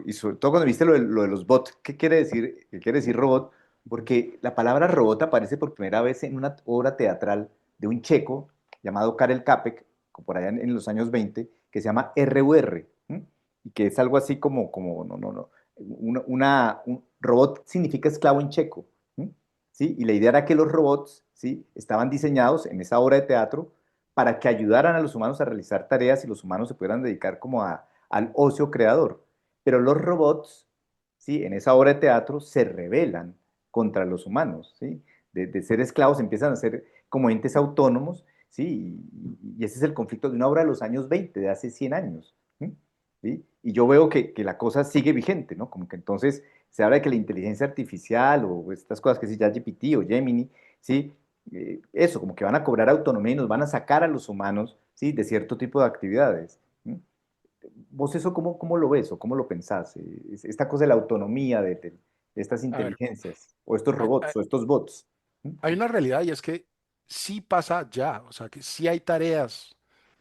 y sobre todo cuando viste lo de los bots, ¿qué quiere decir robot? Porque la palabra robot aparece por primera vez en una obra teatral de un checo llamado Karel Capek, por allá en los años 20, que se llama RUR, ¿m? Y que es algo así como no, no, no, un robot significa esclavo en checo, ¿m? ¿Sí? Y la idea era que los robots, ¿sí? Estaban diseñados en esa obra de teatro para que ayudaran a los humanos a realizar tareas y los humanos se pudieran dedicar como al ocio creador. Pero los robots, ¿sí? En esa obra de teatro se rebelan contra los humanos, ¿sí? De ser esclavos empiezan a ser como entes autónomos, ¿sí? Y ese es el conflicto de una obra de los años 20, de hace 100 años, ¿sí? Y yo veo que la cosa sigue vigente, ¿no? Como que entonces se habla de que la inteligencia artificial o estas cosas que se llama GPT o Gemini, ¿sí? Eso, como que van a cobrar autonomía y nos van a sacar a los humanos, ¿sí? De cierto tipo de actividades. ¿Sí? ¿Vos eso cómo lo ves o cómo lo pensás? Esta cosa de la autonomía de estas A ver, inteligencias o estos hay, hay- robots o estos bots. ¿Mm? hay una realidad y es que sí pasa ya, o sea, que sí hay tareas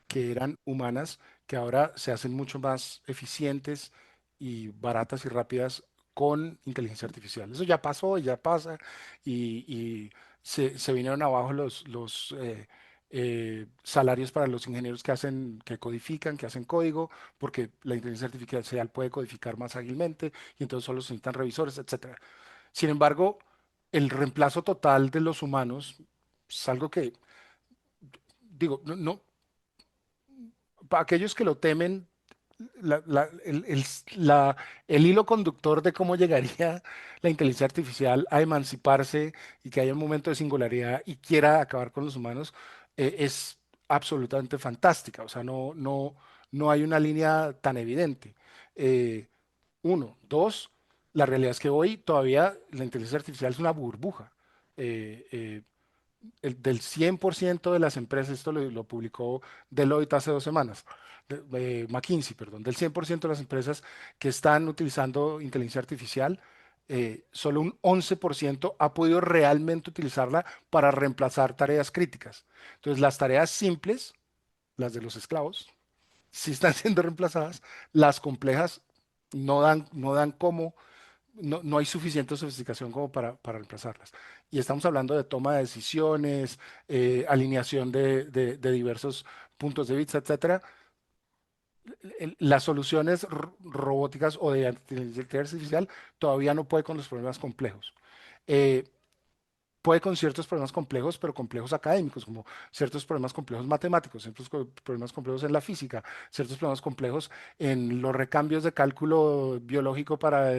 que eran humanas que ahora se hacen mucho más eficientes y baratas y rápidas con inteligencia artificial. Eso ya pasó y ya pasa y se vinieron abajo los salarios para los ingenieros que hacen, que codifican, que hacen código, porque la inteligencia artificial puede codificar más ágilmente y entonces solo se necesitan revisores, etcétera. Sin embargo, el reemplazo total de los humanos es algo que, digo, para aquellos que lo temen, la- la- el, el s- la- el hilo conductor de cómo llegaría la inteligencia artificial a emanciparse y que haya un momento de singularidad y quiera acabar con los humanos, es absolutamente fantástica. O sea, no hay una línea tan evidente. Eh, uno. Dos, la realidad es que hoy todavía la inteligencia artificial es una burbuja. Eh, eh, del 100% de las empresas, esto lo publicó Deloitte hace 2 semanas, McKinsey, perdón, del 100% de las empresas que están utilizando inteligencia artificial, solo un 11% ha podido realmente utilizarla para reemplazar tareas críticas. Entonces, las tareas simples, las de los esclavos, sí están siendo reemplazadas, las complejas no dan como no hay suficiente sofisticación como para reemplazarlas. Y estamos hablando de toma de decisiones, alineación de diversos puntos de vista, etcétera. Las soluciones robóticas o de inteligencia artificial todavía no puede con los problemas complejos. Eh, Puede con ciertos problemas complejos, pero complejos académicos, como ciertos problemas complejos matemáticos, ciertos problemas complejos en la física, ciertos problemas complejos en los recambios de cálculo biológico para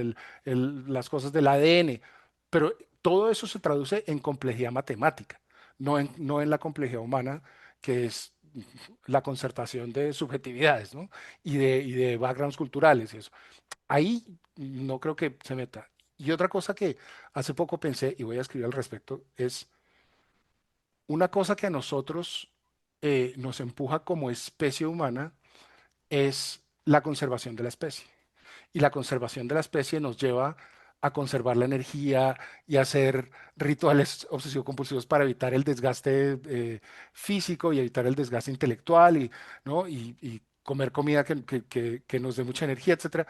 las cosas del ADN. Pero todo eso se traduce en complejidad matemática, no en la complejidad humana, que es la concertación de subjetividades, ¿no? Y de backgrounds culturales y eso. Ahí no creo que se meta. Y otra cosa que hace poco pensé, y voy a escribir al respecto, es una cosa que a nosotros nos empuja como especie humana es la conservación de la especie. Y la conservación de la especie nos lleva a conservar la energía y a hacer rituales obsesivo-compulsivos para evitar el desgaste físico y evitar el desgaste intelectual ¿no? y comer comida que nos dé mucha energía, etcétera.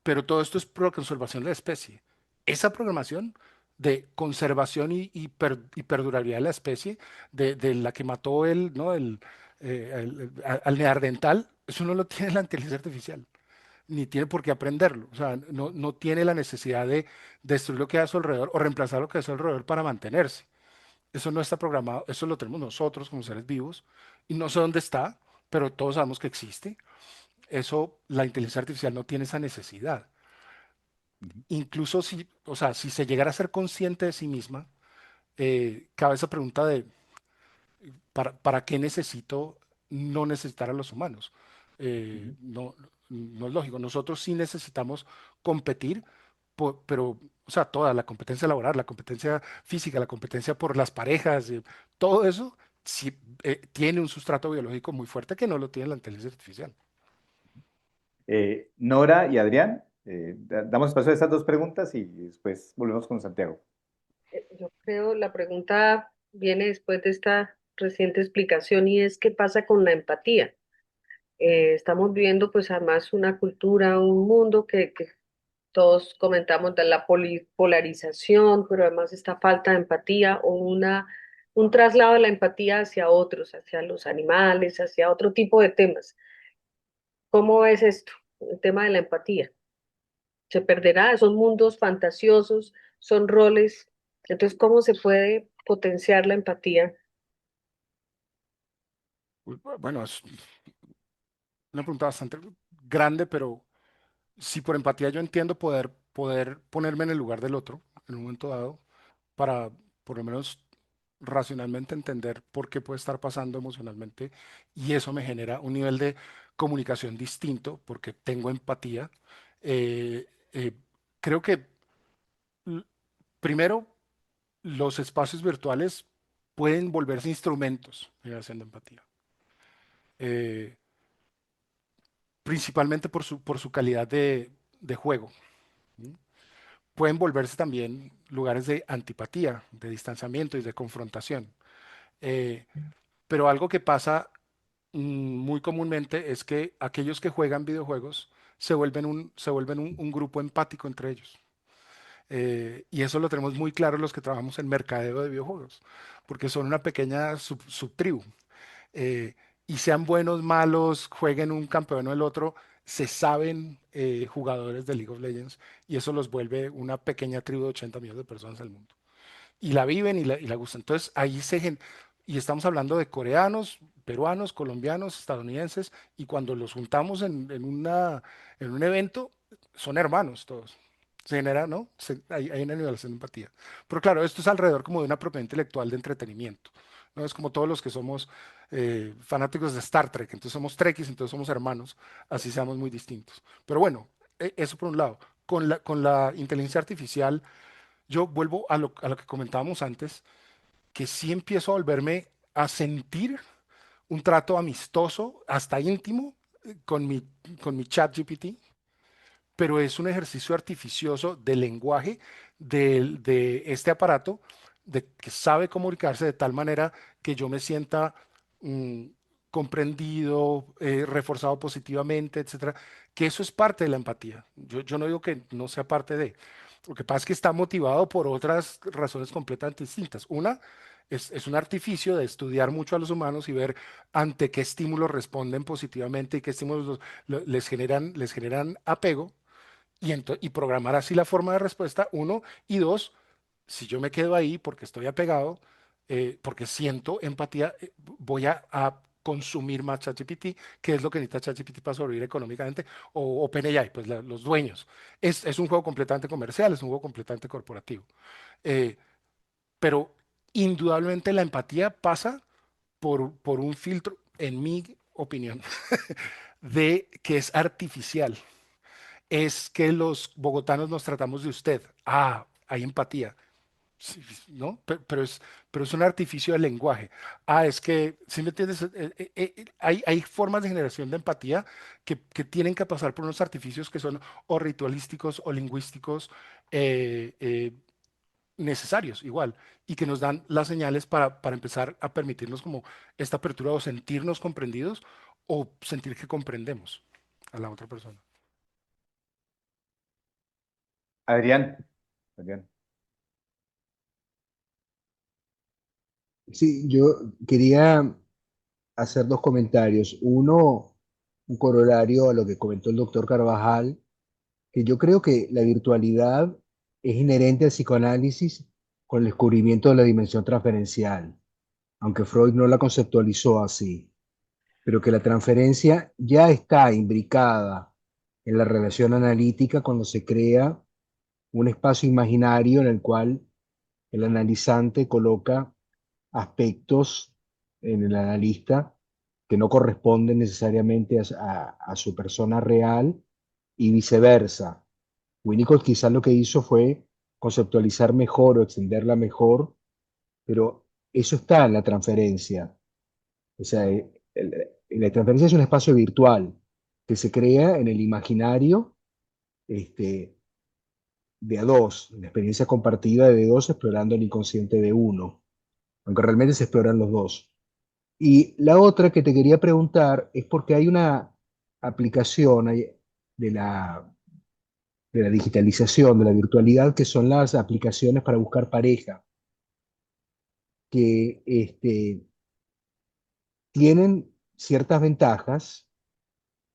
Pero todo esto es pro conservación de la especie. Esa programación de conservación y perdurabilidad de la especie, de la que mató ¿no? al neandertal, eso no lo tiene la inteligencia artificial, ni tiene por qué aprenderlo. O sea, no tiene la necesidad de destruir lo que hay a su alrededor o reemplazar lo que hay a su alrededor para mantenerse. Eso no está programado, eso lo tenemos nosotros como seres vivos y no sé dónde está, pero todos sabemos que existe. Eso, la inteligencia artificial no tiene esa necesidad. Ujú. Incluso si, o sea, si se llegara a ser consciente de sí misma, cabe esa pregunta de ¿para qué necesito no necesitar a los humanos? Ujú. No es lógico. Nosotros sí necesitamos competir, pero, o sea, toda la competencia laboral, la competencia física, la competencia por las parejas, todo eso sí, tiene un sustrato biológico muy fuerte que no lo tiene la inteligencia artificial. Nora y Adrián, damos espacio a estas dos preguntas y después volvemos con Santiago. Yo creo la pregunta viene después de esta reciente explicación y es qué pasa con la empatía. Estamos viendo pues además una cultura, un mundo que todos comentamos de la polarización, pero además esta falta de empatía o un traslado de la empatía hacia otros, hacia los animales, hacia otro tipo de temas. ¿Cómo es esto? El tema de la empatía. ¿Se perderá? Esos mundos fantasiosos, son roles. Entonces, ¿cómo se puede potenciar la empatía? Bueno, es una pregunta bastante grande, pero si por empatía yo entiendo poder ponerme en el lugar del otro en un momento dado, para por lo menos racionalmente entender por qué puede estar pasando emocionalmente, y eso me genera un nivel de comunicación distinto porque tengo empatía. eh, eh, Creo que l- primero los espacios virtuales pueden volverse instrumentos de generación de empatía, eh, principalmente por su calidad de juego. ¿Sí? Pueden volverse también lugares de antipatía, de distanciamiento y de confrontación. Eh, pero algo que pasa muy comúnmente es que aquellos que juegan videojuegos se vuelven un grupo empático entre ellos. Y eso lo tenemos muy claro los que trabajamos en mercadeo de videojuegos, porque son una pequeña subtribu. eh, y sean buenos, malos, jueguen un campeón o el otro, se saben jugadores de League of Legends y eso los vuelve una pequeña tribu de 80 millones de personas al mundo. Y la viven y la gustan. Entonces ahí y estamos hablando de coreanos, peruanos, colombianos, estadounidenses, y cuando los juntamos en un evento, son hermanos todos. Se genera, ¿no? Hay una nivelación de empatía. Pero claro, esto es alrededor como de una propiedad intelectual de entretenimiento. ¿No? Es como todos los que somos fanáticos de Star Trek, entonces somos Trekkies, entonces somos hermanos, así seamos muy distintos. Pero bueno, eso por un lado. Con la inteligencia artificial, yo vuelvo a lo que comentábamos antes, que sí empiezo a volverme a sentir un trato amistoso, hasta íntimo, con mi chat GPT, pero es un ejercicio artificioso del lenguaje de este aparato, de que sabe comunicarse de tal manera que yo me sienta mm, comprendido, reforzado positivamente, etcétera, que eso es parte de la empatía. Yo no digo que no sea parte de. Lo que pasa es que está motivado por otras razones completamente distintas. Una es un artificio de estudiar mucho a los humanos y ver ante qué estímulos responden positivamente y qué estímulos les generan apego y programar así la forma de respuesta, uno, y dos, si yo me quedo ahí porque estoy apegado, porque siento empatía, a consumir más ChatGPT, que es lo que necesita ChatGPT para sobrevivir económicamente, o OpenAI, pues los dueños. Es un juego completamente comercial, es un juego completamente corporativo. Eh, pero indudablemente la empatía pasa por un filtro, en mi opinión, de que es artificial. Es que los bogotanos nos tratamos de usted. Ah, hay empatía. Sí, ¿no? Pero es un artificio del lenguaje. Ah, es que, ¿sí me entiendes? Hay formas de generación de empatía que tienen que pasar por unos artificios que son o ritualísticos o lingüísticos necesarios, igual, y que nos dan las señales para empezar a permitirnos como esta apertura o sentirnos comprendidos o sentir que comprendemos a la otra persona. Adrián, Adrián. Sí, yo quería hacer dos comentarios. Uno, un corolario a lo que comentó el doctor Carvajal, que yo creo que la virtualidad es inherente al psicoanálisis con el descubrimiento de la dimensión transferencial, aunque Freud no la conceptualizó así, pero que la transferencia ya está imbricada en la relación analítica cuando se crea un espacio imaginario en el cual el analizante coloca aspectos en el analista que no corresponden necesariamente a su persona real y viceversa. Winnicott quizás lo que hizo fue conceptualizar mejor o extenderla mejor, pero eso está en la transferencia. O sea, la transferencia es un espacio virtual que se crea en el imaginario este, de a dos, la experiencia compartida de dos explorando el inconsciente de uno, aunque realmente se exploran los dos. Y la otra que te quería preguntar es porque hay una aplicación de de la digitalización, de la virtualidad, que son las aplicaciones para buscar pareja, que tienen ciertas ventajas,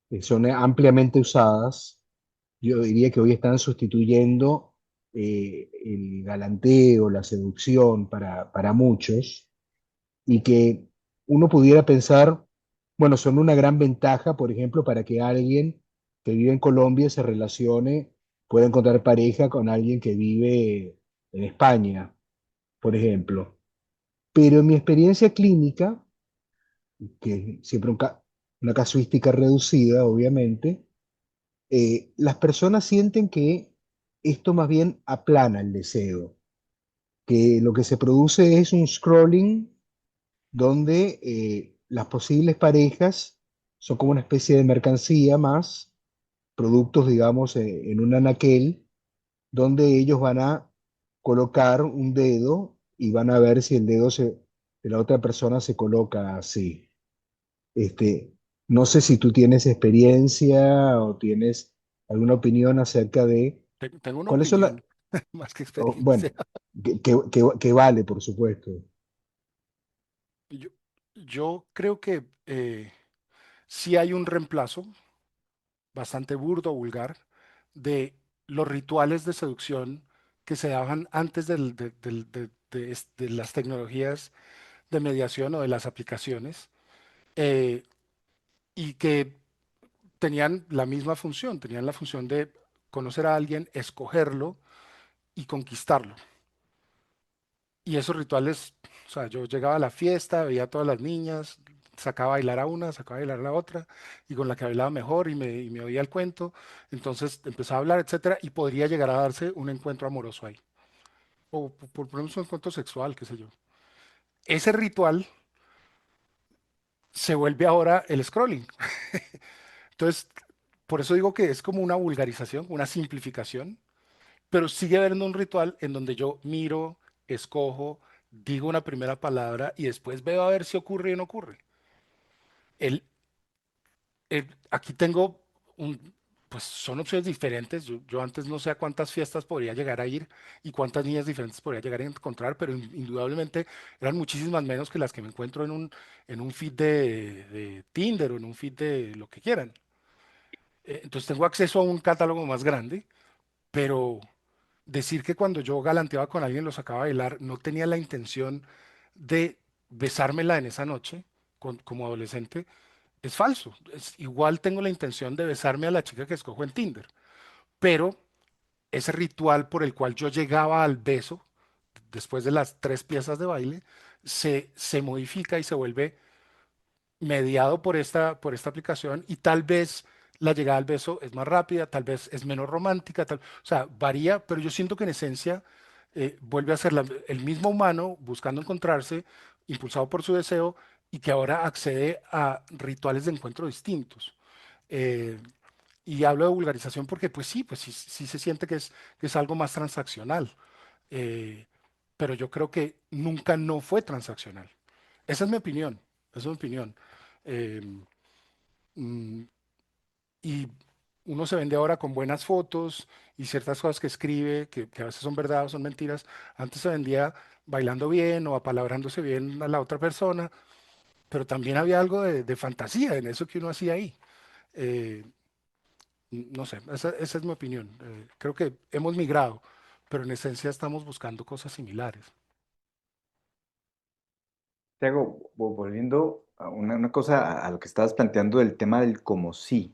que son ampliamente usadas. Yo diría que hoy están sustituyendo el galanteo, la seducción para muchos, y que uno pudiera pensar, bueno, son una gran ventaja, por ejemplo, para que alguien que vive en Colombia se relacione, pueda encontrar pareja con alguien que vive en España, por ejemplo. Pero en mi experiencia clínica, que es siempre una casuística reducida, obviamente, las personas sienten que esto más bien aplana el deseo, que lo que se produce es un scrolling donde las posibles parejas son como una especie de mercancía más, productos, digamos, en un anaquel, donde ellos van a colocar un dedo y van a ver si el dedo de la otra persona se coloca así. Este, no sé si tú tienes experiencia o tienes alguna opinión acerca de Tengo una cuáles son las, opinión más que bueno, experiencia. que vale, por supuesto. Yo, yo creo que sí hay un reemplazo bastante burdo, vulgar, de los rituales de seducción que se daban antes de las tecnologías de mediación o de las aplicaciones, eh, y que tenían la misma función, tenían la función de conocer a alguien, escogerlo y conquistarlo. Y esos rituales, o sea, yo llegaba a la fiesta, veía a todas las niñas, sacaba a bailar a una, sacaba a bailar a la otra, y con la que bailaba mejor y me oía el cuento, entonces empezaba a hablar, etcétera, y podría llegar a darse un encuentro amoroso ahí. O por ejemplo un encuentro sexual, qué sé yo. Ese ritual se vuelve ahora el scrolling. Entonces, por eso digo que es como una vulgarización, una simplificación, pero sigue habiendo un ritual en donde yo miro, escojo, digo una primera palabra y después veo a ver si ocurre o no ocurre. El, aquí tengo pues son opciones diferentes. Yo antes no sé a cuántas fiestas podría llegar a ir y cuántas niñas diferentes podría llegar a encontrar, pero indudablemente eran muchísimas menos que las que me encuentro en un feed de Tinder o en un feed de lo que quieran. Entonces tengo acceso a un catálogo más grande, pero decir que cuando yo galanteaba con alguien lo sacaba a bailar, no tenía la intención de besármela en esa noche como adolescente, es falso. Igual tengo la intención de besarme a la chica que escojo en Tinder, pero ese ritual por el cual yo llegaba al beso después de las tres piezas de baile se modifica y se vuelve mediado por esta aplicación y tal vez la llegada al beso es más rápida, tal vez es menos romántica, o sea, varía, pero yo siento que en esencia vuelve a ser el mismo humano buscando encontrarse, impulsado por su deseo y que ahora accede a rituales de encuentro distintos. Eh, y hablo de vulgarización porque pues sí, sí se siente que es algo más transaccional, eh, pero yo creo que nunca no fue transaccional. Esa es mi opinión, esa es mi opinión. Eh, mm, y uno se vende ahora con buenas fotos y ciertas cosas que escribe, que a veces son verdad o son mentiras. Antes se vendía bailando bien o apalabrándose bien a la otra persona. pero también había algo de fantasía en eso que uno hacía ahí. Eh, no sé, esa es mi opinión. Creo que hemos migrado, pero en esencia estamos buscando cosas similares. Tiago, volviendo a una cosa a lo que estabas planteando del tema del como sí.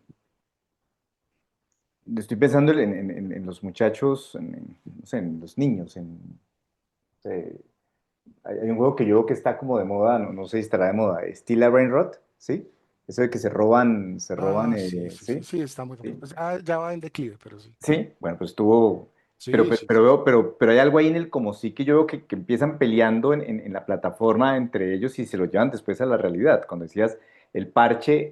Estoy pensando en los muchachos, no sé, en los niños. Hay un juego que yo veo que está como de moda, no sé si estará de moda, Still a Brainrot, ¿sí? Eso de que Ah, sí, sí, sí, ¿sí? sí, está muy... ¿Sí? pues, ya va en declive, pero sí. Sí, bueno, pues estuvo, Sí, sí, sí. pero hay algo ahí en el como sí que yo veo que empiezan peleando en la plataforma entre ellos y se lo llevan después a la realidad. Cuando decías el parche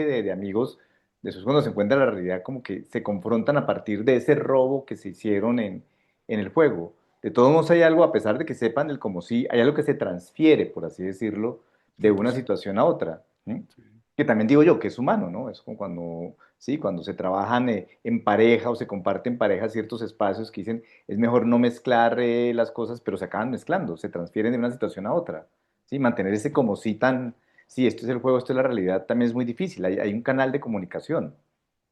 de amigos, después cuando se encuentra la realidad, como que se confrontan a partir de ese robo que se hicieron en el juego. De todos modos hay algo, a pesar de que sepan el como sí, hay algo que se transfiere, por así decirlo, de una 100%. situación a otra. ¿Sí? Sí. Que también digo yo que es humano, ¿no? Es como cuando, sí, cuando se trabajan en pareja o se comparten pareja ciertos espacios que dicen es mejor no mezclar las cosas, pero se acaban mezclando, se transfieren de una situación a otra. Sí, mantener ese como sí tan, sí, esto es el juego, esto es la realidad, también es muy difícil. Hay un canal de comunicación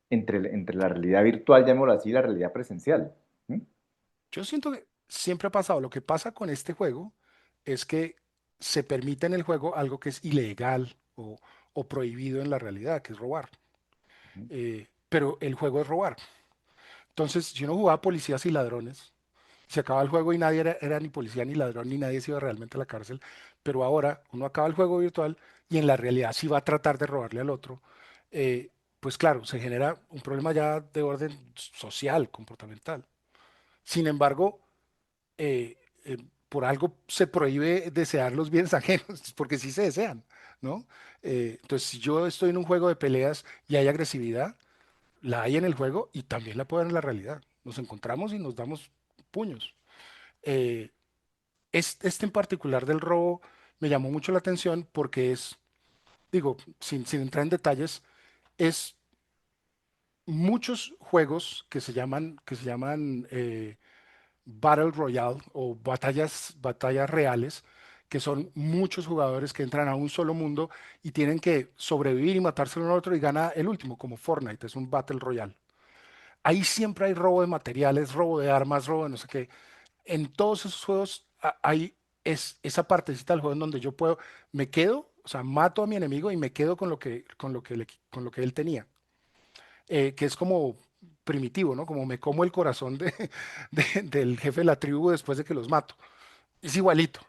entre la realidad virtual, llamémoslo así, y la realidad presencial. ¿Sí? Yo siento que siempre ha pasado. Lo que pasa con este juego es que se permite en el juego algo que es ilegal o prohibido en la realidad, que es robar. Pero el juego es robar. Entonces, si uno jugaba policías y ladrones, se acaba el juego y nadie era ni policía ni ladrón, ni nadie se iba realmente a la cárcel. Pero ahora uno acaba el juego virtual y en la realidad sí va a tratar de robarle al otro. eh, pues claro, se genera un problema ya de orden social, comportamental. Sin embargo, eh, eh, por algo se prohíbe desear los bienes ajenos, porque sí se desean, ¿no? Entonces, si yo estoy en un juego de peleas y hay agresividad, la hay en el juego y también la puedo ver en la realidad. Nos encontramos y nos damos puños. Eh, este en particular del robo me llamó mucho la atención porque es, digo, sin entrar en detalles, es muchos juegos que se llaman Battle Royale o batallas reales, que son muchos jugadores que entran a un solo mundo y tienen que sobrevivir y matarse uno al otro y gana el último, como Fortnite, es un Battle Royale. Ahí siempre hay robo de materiales, robo de armas, robo de no sé qué. En todos esos juegos hay esa partecita del juego en donde yo me quedo, o sea, mato a mi enemigo y me quedo con lo que él tenía, que es como primitivo, ¿no? Como me como el corazón del jefe de la tribu después de que los mato. Es igualito.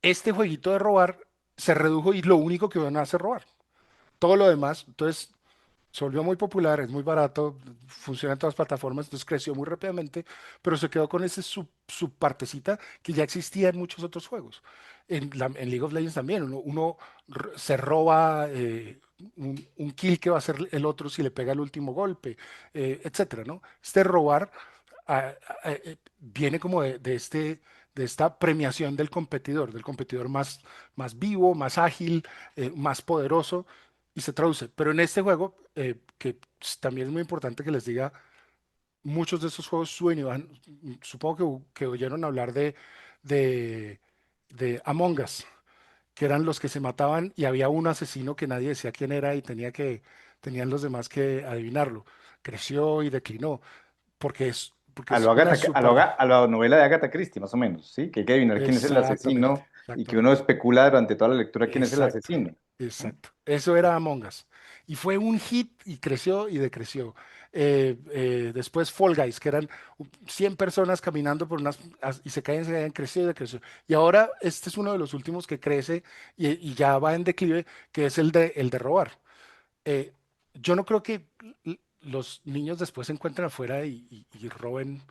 Este jueguito de robar se redujo y lo único que van a hacer es robar. Todo lo demás, entonces se volvió muy popular, es muy barato, funciona en todas las plataformas, entonces creció muy rápidamente, pero se quedó con ese partecita que ya existía en muchos otros juegos. En League of Legends también, se roba un kill que va a hacer el otro si le pega el último golpe, etcétera, ¿no? Este robar viene como de esta premiación del competidor más vivo, más ágil, más poderoso y se traduce. Pero en este juego, también es muy importante que les diga, muchos de esos juegos suben y van, supongo que oyeron hablar de, de Among Us, que eran los que se mataban y había un asesino que nadie decía quién era y tenían los demás que adivinarlo. Creció y declinó, porque A es lo una Agatha, super... a la novela de Agatha Christie, más o menos, ¿sí? Que hay que adivinar quién es el Exactamente, asesino y que uno exactamente. especula durante toda la lectura quién es el Exacto, asesino. ¿Sí? exacto. Eso era Among Us. Y fue un hit y creció y decreció. Después Fall Guys, que eran 100 personas caminando y se caían, creció y decreció. Y ahora este es uno de los últimos que crece y ya va en declive, que es el de robar. Eh, yo no creo que los niños después se encuentren afuera y roben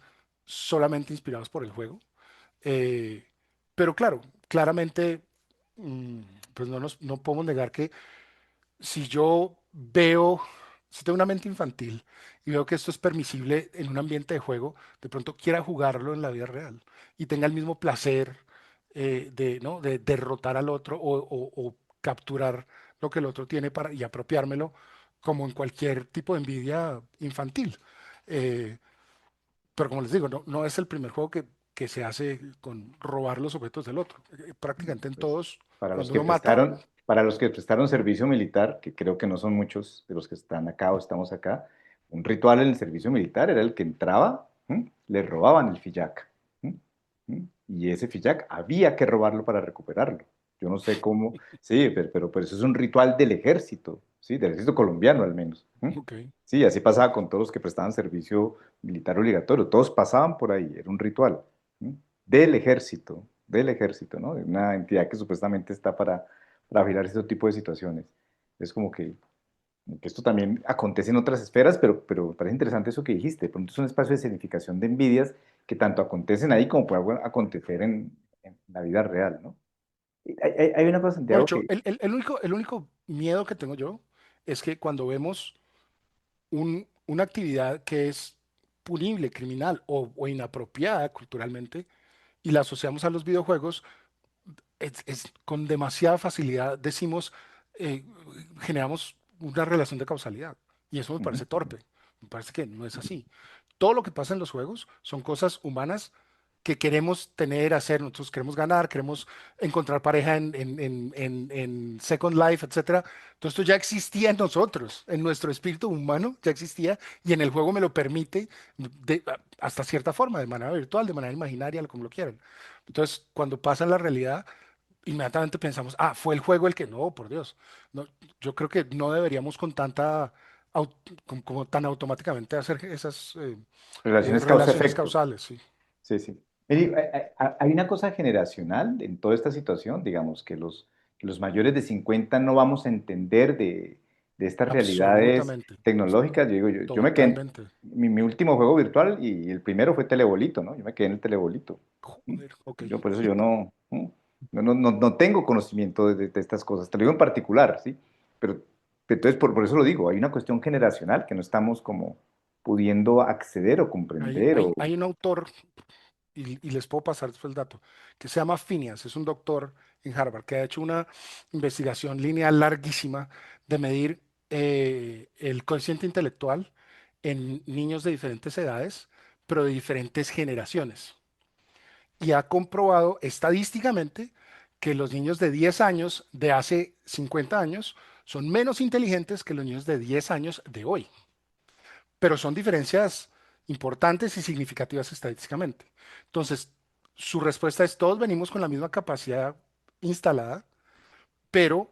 solamente inspirados por el juego. Eh, pero claro, claramente, mm, pues no podemos negar que si yo veo, si tengo una mente infantil y veo que esto es permisible en un ambiente de juego, de pronto quiera jugarlo en la vida real y tenga el mismo placer ¿no? de derrotar al otro o capturar lo que el otro tiene y apropiármelo, como en cualquier tipo de envidia infantil. Eh, pero como les digo, no es el primer juego que se hace con robar los objetos del otro. Prácticamente en Pues, todos, para los cuando que uno mata, prestaron, Para los que prestaron servicio militar, que creo que no son muchos de los que están acá o estamos acá, un ritual en el servicio militar era el que entraba, le robaban el fillac. ¿M? Y ese fillac había que robarlo para recuperarlo. Yo no sé cómo, sí, pero eso es un ritual del ejército, ¿sí? Del ejército colombiano al menos. Ok. Sí, así pasaba con todos los que prestaban servicio militar obligatorio. Todos pasaban por ahí, era un ritual. ¿M? Del ejército, ¿no? De una entidad que supuestamente está para vigilar ese tipo de situaciones. Es como que esto también acontece en otras esferas, pero me parece interesante eso que dijiste. De pronto es un espacio de escenificación de envidias que tanto acontecen ahí como pueden acontecer en la vida real, ¿no? Y hay una cosa, De Santiago, hecho, que... el único miedo que tengo yo es que cuando vemos una actividad que es punible, criminal o inapropiada culturalmente y la asociamos a los videojuegos, con demasiada facilidad decimos, eh, generamos una relación de causalidad. Y eso me Ujú, parece torpe. Me parece que no es así. Todo lo que pasa en los juegos son cosas humanas que queremos tener, hacer. Nosotros queremos ganar, queremos encontrar pareja en Second Life, etcétera. Todo esto ya existía en nosotros, en nuestro espíritu humano ya existía y en el juego me lo permite hasta cierta forma, de manera virtual, de manera imaginaria, como lo quieran. Entonces, cuando pasa en la realidad, inmediatamente pensamos, fue el juego el que no, por Dios. No, yo creo que no deberíamos con tanta, como tan automáticamente hacer esas relaciones relaciones causa-efecto. causales, sí. Sí, sí. Mire, hay una cosa generacional en toda esta situación, digamos, que los mayores de 50 no vamos a entender de estas realidades Absolutamente, tecnológicas. Yo digo, yo me quedé en totalmente. mi último juego virtual y el primero fue Telebolito, ¿no? Yo me quedé en el Telebolito. ¿Mm? Joder, ok. Yo por eso yo no tengo conocimiento de estas cosas. Te lo digo en particular, ¿sí? Pero entonces por eso lo digo, hay una cuestión generacional que no estamos como pudiendo acceder o Hay, comprender hay, o... hay un autor, y les puedo pasar después el dato, que se llama Phineas, es un doctor en Harvard, que ha hecho una investigación lineal larguísima de medir el cociente intelectual en niños de diferentes edades, pero de diferentes generaciones. Y ha comprobado estadísticamente que los niños de 10 años de hace 50 años son menos inteligentes que los niños de 10 años de hoy, pero son diferencias importantes y significativas estadísticamente. Entonces, su respuesta es, todos venimos con la misma capacidad instalada, pero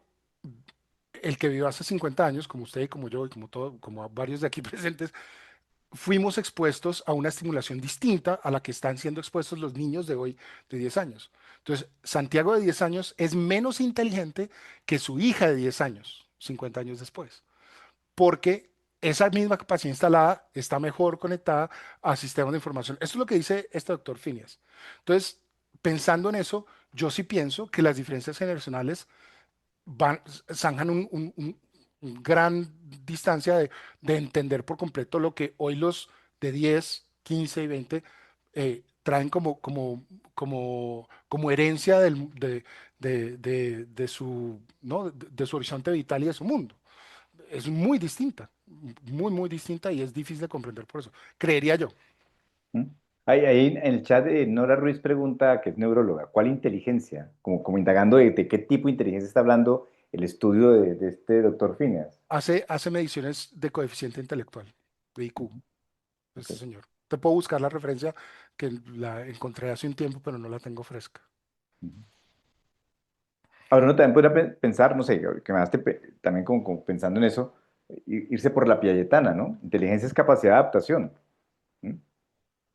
el que vivió hace 50 años, como usted y como yo y como varios de aquí presentes, fuimos expuestos a una estimulación distinta a la que están siendo expuestos los niños de hoy de 10 años. Entonces, Santiago de 10 años es menos inteligente que su hija de 10 años, 50 años después, porque esa misma capacidad instalada está mejor conectada a sistemas de información. Esto es lo que dice este doctor Phineas. Entonces, pensando en eso, yo sí pienso que las diferencias generacionales zanjan un gran distancia de entender por completo lo que hoy los de 10, 15 y 20 traen como herencia de su, ¿no? de su horizonte vital y de su mundo. Es muy distinta, muy, muy distinta y es difícil de comprender por eso, creería yo. ¿Mm? Ahí en el chat de Nora Ruiz pregunta, que es neuróloga, ¿cuál inteligencia? Como indagando de qué tipo de inteligencia está hablando el estudio de este doctor Phineas. Hace mediciones de coeficiente intelectual, de IQ, Ujú, ok, este señor. Te puedo buscar la referencia que la encontré hace un tiempo, pero no la tengo fresca. ujú. Ahora uno también podría pensar, no sé, que me daste también como pensando en eso, irse por la piagetana, ¿no? Inteligencia es capacidad de adaptación. ¿Mm?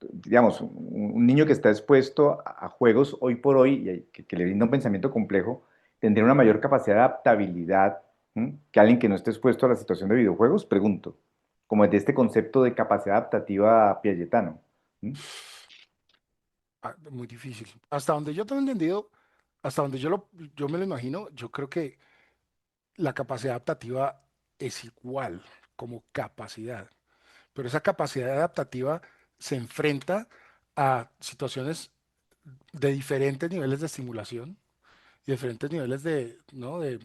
Digamos, un niño que está expuesto a juegos hoy por hoy y que le brinda un pensamiento complejo, tendría una mayor capacidad de adaptabilidad, que alguien que no esté expuesto a la situación de videojuegos, pregunto, como desde este concepto de capacidad adaptativa piagetano. ¿Mm? Muy difícil. Hasta donde yo tengo entendido, hasta donde yo me lo imagino, yo creo que la capacidad adaptativa es igual como capacidad, pero esa capacidad adaptativa se enfrenta a situaciones de diferentes niveles de estimulación y diferentes niveles ¿no? de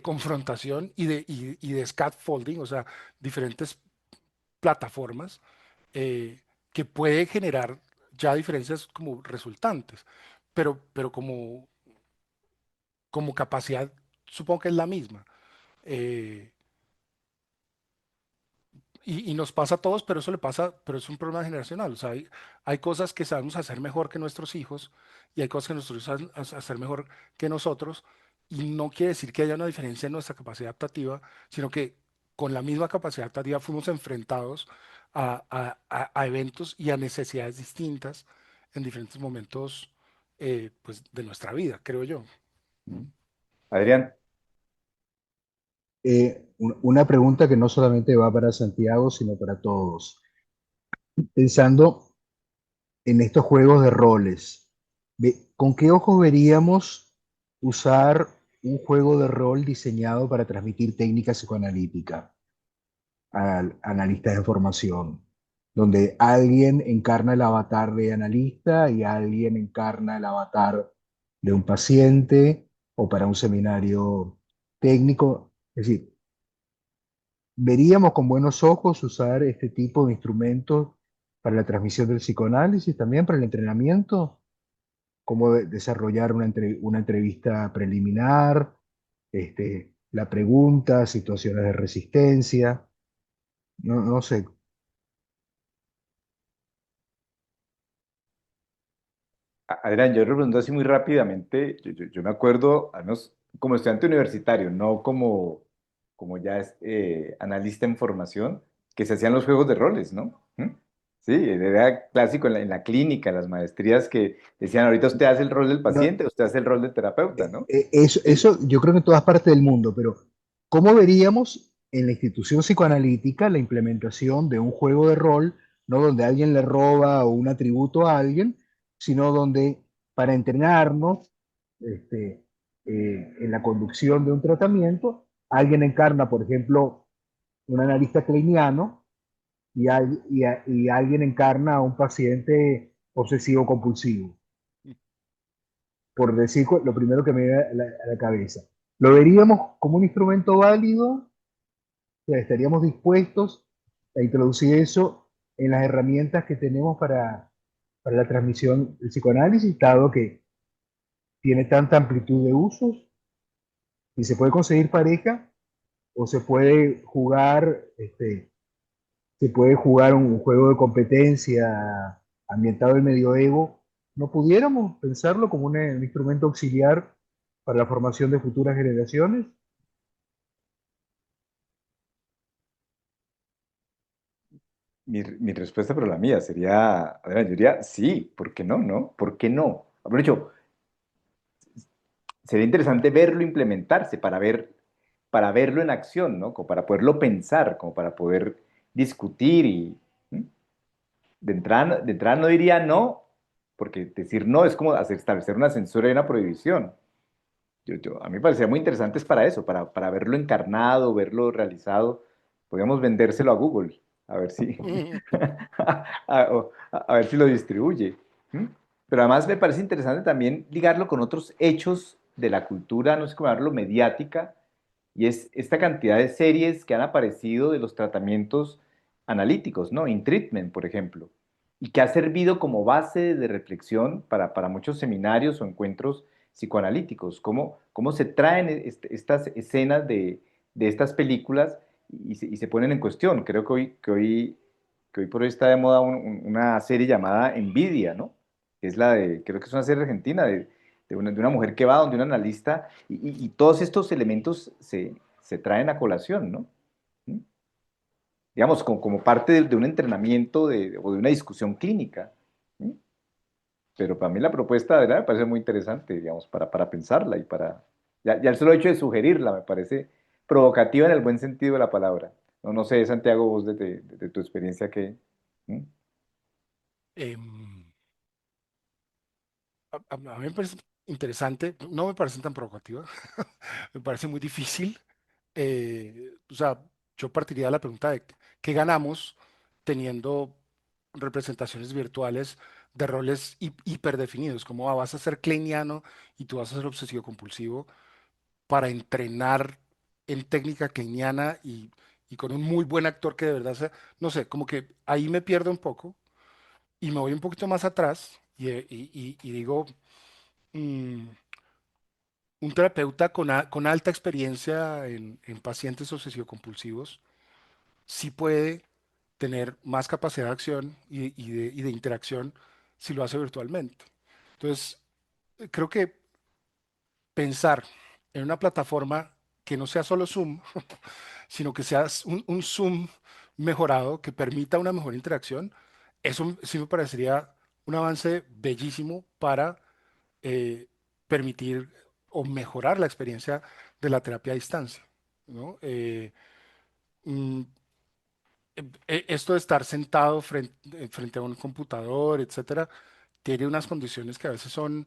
confrontación y de scaffolding, o sea, diferentes plataformas que puede generar ya diferencias como resultantes, pero como como capacidad, supongo que es la misma. Eh, y nos pasa a todos, pero eso le pasa, pero es un problema generacional. O sea, hay cosas que sabemos hacer mejor que nuestros hijos y hay cosas que nuestros hijos saben hacer mejor que nosotros. Y no quiere decir que haya una diferencia en nuestra capacidad adaptativa, sino que con la misma capacidad adaptativa fuimos enfrentados a eventos y a necesidades distintas en diferentes momentos pues, de nuestra vida, creo yo. ¿Mm? Adrián, Una pregunta que no solamente va para Santiago, sino para todos. Pensando en estos juegos de roles, ¿con qué ojos veríamos usar un juego de rol diseñado para transmitir técnica psicoanalítica al analista de formación, donde alguien encarna el avatar de analista y alguien encarna el avatar de un paciente o para un seminario técnico? Es decir, veríamos con buenos ojos usar este tipo de instrumentos para la transmisión del psicoanálisis, también para el entrenamiento, cómo desarrollar una entrevista preliminar, la pregunta, situaciones de resistencia, no sé. Adrián, yo respondo así muy rápidamente. Yo me acuerdo, al menos como estudiante universitario, no como ya analista en formación, que se hacían los juegos de roles, ¿no? ¿Mm? Sí, era clásico en la clínica, en las maestrías que decían, ahorita usted hace el rol del No, paciente, usted hace el rol del terapeuta, ¿no? Sí. eso yo creo que en todas partes del mundo, pero ¿cómo veríamos en la institución psicoanalítica la implementación de un juego de rol, no donde alguien le roba un atributo a alguien, sino donde para entrenarnos en la conducción de un tratamiento, alguien encarna, por ejemplo, un analista kleiniano y alguien encarna a un paciente obsesivo compulsivo, por decir lo primero que me viene a la cabeza. ¿Lo veríamos como un instrumento válido? O sea, ¿estaríamos dispuestos a introducir eso en las herramientas que tenemos para la transmisión del psicoanálisis, dado que tiene tanta amplitud de usos y se puede conseguir pareja o se puede jugar un juego de competencia ambientado en el medioevo? ¿No pudiéramos pensarlo como un instrumento auxiliar para la formación de futuras generaciones? Mi respuesta, pero la mía sería, Adrián, yo diría, sí, ¿por qué no, no? ¿Por qué no? Por hecho, sería interesante verlo implementarse para verlo en acción, ¿no? Como para poderlo pensar, como para poder discutir y ¿m? De entrada no diría no, porque decir no es como establecer una censura y una prohibición. A mí me parecía muy interesante es para eso, para verlo encarnado, verlo realizado. Podríamos vendérselo a Google, a ver si, a ver si lo distribuye. ¿M? Pero además me parece interesante también ligarlo con otros hechos de la cultura, no sé cómo llamarlo, mediática, y es esta cantidad de series que han aparecido de los tratamientos analíticos, ¿no? In Treatment, por ejemplo, y que ha servido como base de reflexión para muchos seminarios o encuentros psicoanalíticos, cómo se traen estas escenas de estas películas y se ponen en cuestión. Creo que hoy por hoy está de moda una serie llamada Envidia, ¿no? Que es creo que es una serie argentina de una mujer que va donde un analista y todos estos elementos se traen a colación, ¿no? ¿Mm? Digamos, como parte de un entrenamiento o de una discusión clínica. ¿Mm? Pero para mí la propuesta, de verdad, me parece muy interesante, digamos, para pensarla y ya el solo hecho de sugerirla me parece provocativa en el buen sentido de la palabra. No sé, Santiago, vos de tu experiencia que... ¿Mm? Em, a mí me parece interesante, no me parece tan provocativa, me parece muy difícil. O sea, yo partiría de la pregunta de qué ganamos teniendo representaciones virtuales de roles hiperdefinidos, como vas a ser kleiniano y tú vas a ser obsesivo compulsivo para entrenar en técnica kleiniana y con un muy buen actor que de verdad sea, no sé, como que ahí me pierdo un poco y me voy un poquito más atrás y digo, mm, un terapeuta con alta experiencia en pacientes obsesivo-compulsivos sí puede tener más capacidad de acción y de interacción si lo hace virtualmente. Entonces, creo que pensar en una plataforma que no sea solo Zoom, sino que sea un Zoom mejorado que permita una mejor interacción, eso sí me parecería un avance bellísimo para eh, permitir o mejorar la experiencia de la terapia a distancia, ¿no? Mm, Esto de estar sentado frente a un computador, etcétera, tiene unas condiciones que a veces son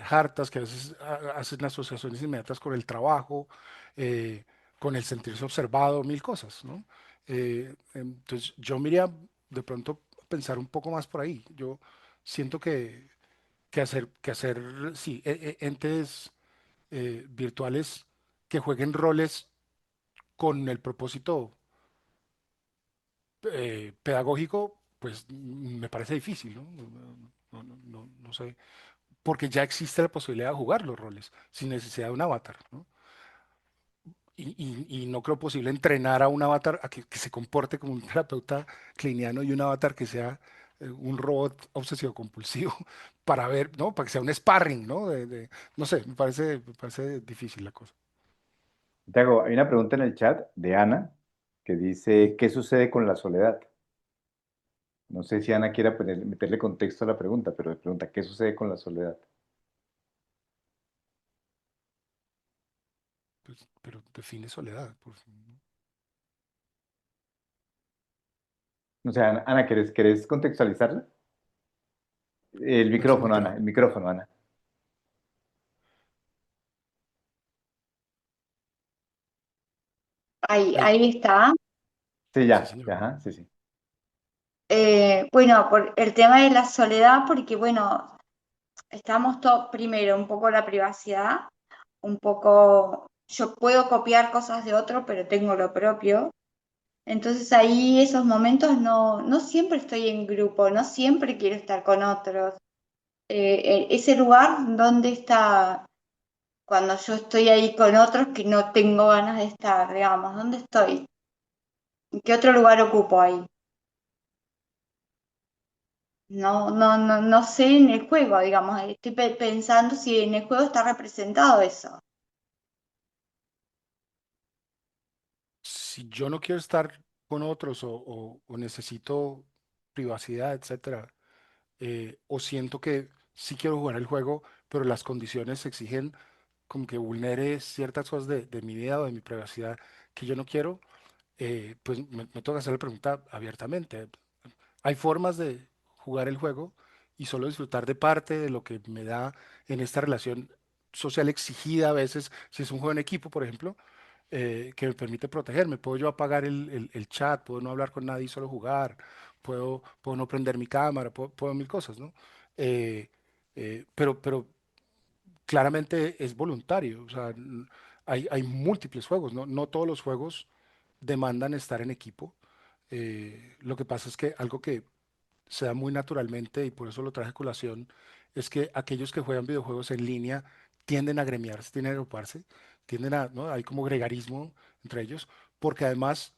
hartas, que a veces hacen asociaciones inmediatas con el trabajo, eh, con el sentirse observado, mil cosas, ¿no? Entonces, yo me iría de pronto a pensar un poco más por ahí. Yo siento que hacer, sí, entes virtuales que jueguen roles con el propósito pedagógico, pues me parece difícil, ¿no? No sé, porque ya existe la posibilidad de jugar los roles sin necesidad de un avatar, ¿no? Y no creo posible entrenar a un avatar a que se comporte como un terapeuta cliniano y un avatar que sea un robot obsesivo compulsivo para ver, ¿no? Para que sea un sparring, ¿no? No sé, me parece difícil la cosa. Santiago, hay una pregunta en el chat de Ana que dice, ¿qué sucede con la soledad? No sé si Ana quiera meterle contexto a la pregunta, pero le pregunta, ¿qué sucede con la soledad? Pues, pero define soledad, por favor, ¿no? O sea, Ana, ¿querés contextualizarla? El No se me micrófono, Ana, enteró. el micrófono, Ana. Ahí, Ahí, ahí está. Sí, sí, ya, señor. ajá, sí, sí. Bueno, por el tema de la soledad, porque bueno, estamos todos, primero, un poco la privacidad, un poco, yo puedo copiar cosas de otro, pero tengo lo propio. Entonces ahí esos momentos no siempre estoy en grupo, no siempre quiero estar con otros. Ese lugar, ¿dónde está cuando yo estoy ahí con otros que no tengo ganas de estar, digamos? ¿Dónde estoy? ¿Qué otro lugar ocupo ahí? No sé en el juego, digamos, estoy pensando si en el juego está representado eso. Si yo no quiero estar con otros o necesito privacidad, etcétera, o siento que sí quiero jugar el juego, pero las condiciones exigen como que vulnere ciertas cosas de mi vida o de mi privacidad que yo no quiero, pues me toca hacer la pregunta abiertamente. Hay formas de jugar el juego y solo disfrutar de parte de lo que me da en esta relación social exigida a veces, si es un juego en equipo, por ejemplo, que me permite protegerme. Puedo yo apagar el chat, puedo no hablar con nadie y solo jugar, puedo no prender mi cámara, puedo mil cosas, ¿no? Eh, pero claramente es voluntario, o sea, hay múltiples juegos, ¿no? No todos los juegos demandan estar en equipo. Lo que pasa es que algo que se da muy naturalmente y por eso lo traje a colación, es que aquellos que juegan videojuegos en línea tienden a gremiarse, tienden a agruparse, ¿no? Hay como gregarismo entre ellos, porque además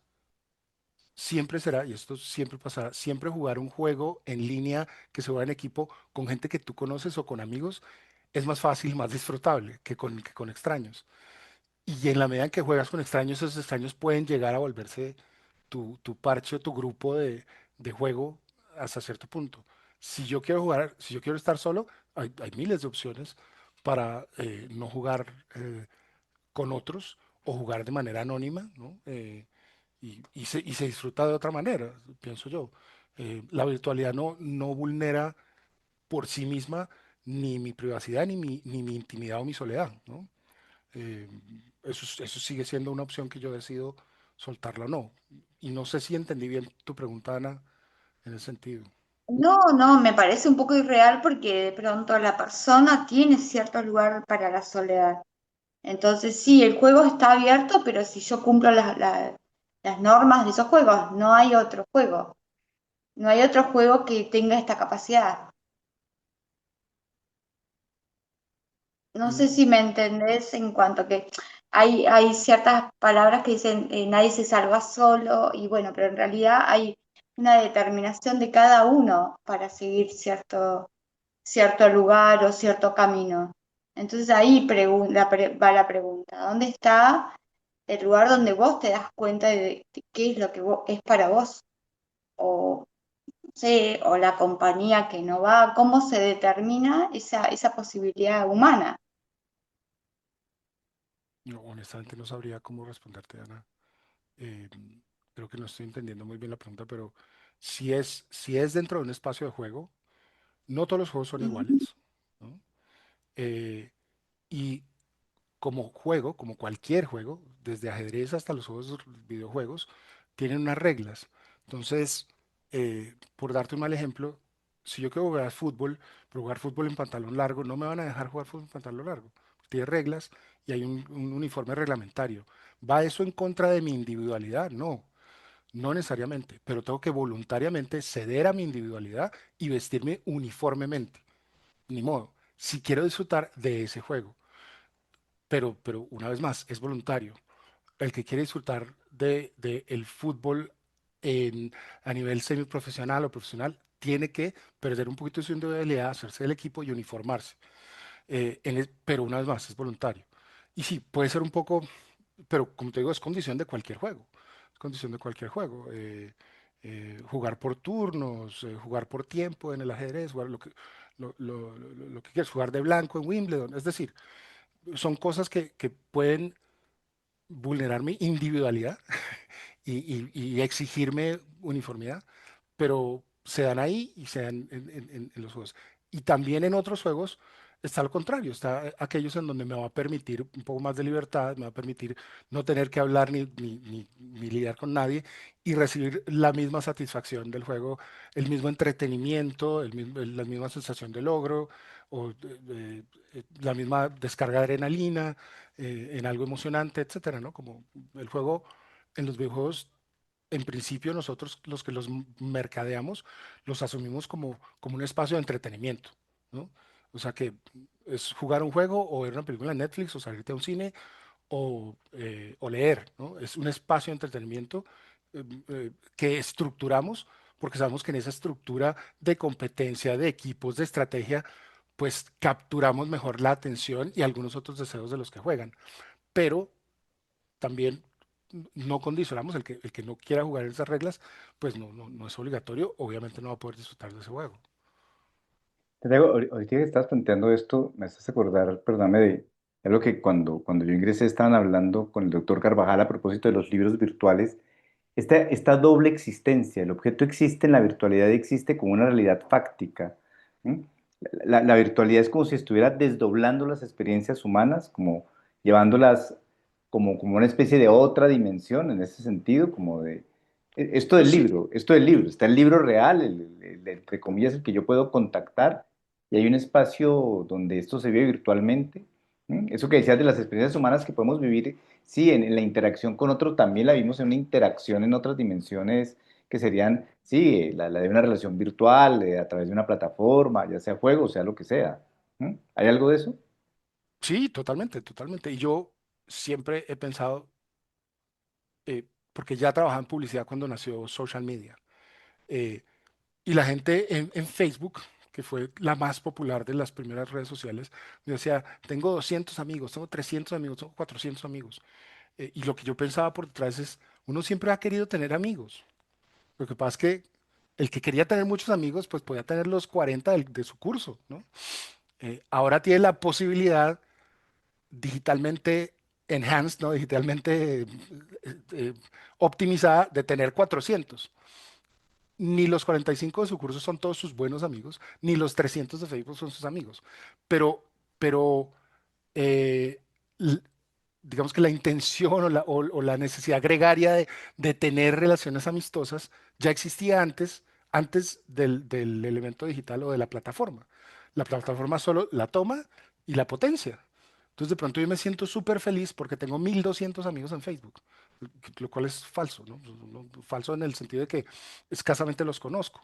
siempre será, y esto siempre pasará, siempre jugar un juego en línea que se juega en equipo con gente que tú conoces o con amigos es más fácil, más disfrutable que con extraños. Y en la medida en que juegas con extraños, esos extraños pueden llegar a volverse tu parche o tu grupo de juego hasta cierto punto. Si yo quiero jugar, si yo quiero estar solo, hay miles de opciones para no jugar con otros o jugar de manera anónima, ¿no? Y se disfruta de otra manera, pienso yo. La virtualidad no vulnera por sí misma ni mi privacidad, ni mi intimidad o mi soledad, ¿no? eh, eso sigue siendo una opción que yo decido soltarla o no. Y no sé si entendí bien tu pregunta, Ana, en ese sentido. No, me parece un poco irreal porque de pronto la persona tiene cierto lugar para la soledad. Entonces sí, el juego está abierto, pero si yo cumplo las normas de esos juegos, no hay otro juego. No hay otro juego que tenga esta capacidad. no sé Mm, si me entendés en cuanto que hay ciertas palabras que dicen nadie se salva solo y bueno, pero en realidad hay una determinación de cada uno para seguir cierto lugar o cierto camino. Entonces ahí va la pregunta, ¿dónde está el lugar donde vos te das cuenta de qué es lo que es para vos? O, no sé, o la compañía que no va, ¿cómo se determina esa posibilidad humana? no, honestamente no sabría cómo responderte, Ana. Eh, Creo que no estoy entendiendo muy bien la pregunta, pero si es dentro de un espacio de juego, no todos los juegos son Ujú. iguales, ¿no? Eh, y como juego, como cualquier juego, desde ajedrez hasta los juegos videojuegos, tienen unas reglas. Entonces, por darte un mal ejemplo, si yo quiero jugar fútbol, pero jugar fútbol en pantalón largo, no me van a dejar jugar fútbol en pantalón largo. Tiene reglas y hay un uniforme reglamentario. ¿Va eso en contra de mi individualidad? No, no necesariamente, pero tengo que voluntariamente ceder a mi individualidad y vestirme uniformemente. Ni modo, si quiero disfrutar de ese juego. Pero una vez más, es voluntario. El que quiere disfrutar de el fútbol en, a nivel semiprofesional o profesional tiene que perder un poquito de su individualidad, hacerse del equipo y uniformarse. Pero una vez más, es voluntario. Y sí, puede ser un poco, pero como te digo, es condición de cualquier juego. Es condición de cualquier juego. Jugar por turnos, jugar por tiempo en el ajedrez, jugar lo que quieras, jugar de blanco en Wimbledon. Es decir, son cosas que pueden vulnerar mi individualidad y exigirme uniformidad, pero se dan ahí y se dan en los juegos. Y también en otros juegos está lo contrario, está aquellos en donde me va a permitir un poco más de libertad, me va a permitir no tener que hablar ni lidiar con nadie y recibir la misma satisfacción del juego, el mismo entretenimiento, la misma sensación de logro o la misma descarga de adrenalina en algo emocionante, etcétera, ¿no? Como el juego en los videojuegos en principio nosotros los que los mercadeamos los asumimos como un espacio de entretenimiento, ¿no? O sea que es jugar un juego o ver una película en Netflix o salirte a un cine o leer, ¿no? Es un espacio de entretenimiento que estructuramos porque sabemos que en esa estructura de competencia, de equipos, de estrategia, pues capturamos mejor la atención y algunos otros deseos de los que juegan. Pero también no condicionamos el que no quiera jugar esas reglas, pues no es obligatorio, obviamente no va a poder disfrutar de ese juego. Santiago, ahorita que estás planteando esto, me haces acordar, perdóname, de algo que cuando yo ingresé estaban hablando con el doctor Carvajal a propósito de los libros virtuales. Esta doble existencia, el objeto existe en la virtualidad y existe como una realidad fáctica. ¿M? La virtualidad es como si estuviera desdoblando las experiencias humanas, como llevándolas como una especie de otra dimensión en ese sentido, como de... Sí, esto del libro, está el libro real, entre comillas, el que yo puedo contactar, y hay un espacio donde esto se vive virtualmente. Eso que decías de las experiencias humanas que podemos vivir, sí, en la interacción con otro también la vimos en una interacción en otras dimensiones que serían, sí, la de una relación virtual, a través de una plataforma, ya sea juego, sea lo que sea. ¿Hay algo de eso? sí, totalmente, totalmente. Y yo siempre he pensado, porque ya trabajaba en publicidad cuando nació social media, eh, y la gente en Facebook, que fue la más popular de las primeras redes sociales, me decía, tengo 200 amigos, tengo 300 amigos, tengo 400 amigos. Y lo que yo pensaba por detrás es, uno siempre ha querido tener amigos. Lo que pasa es que el que quería tener muchos amigos, pues podía tener los 40 de su curso, ¿no? Ahora tiene la posibilidad digitalmente enhanced, ¿no? Digitalmente eh, optimizada de tener 400. Ni los 45 de su curso son todos sus buenos amigos, ni los 300 de Facebook son sus amigos. Pero eh, l- digamos que la intención o la necesidad gregaria de tener relaciones amistosas ya existía antes del elemento digital o de la plataforma. La plataforma solo la toma y la potencia. Entonces de pronto yo me siento súper feliz porque tengo 1.200 amigos en Facebook, lo cual es falso, ¿no? Falso en el sentido de que escasamente los conozco.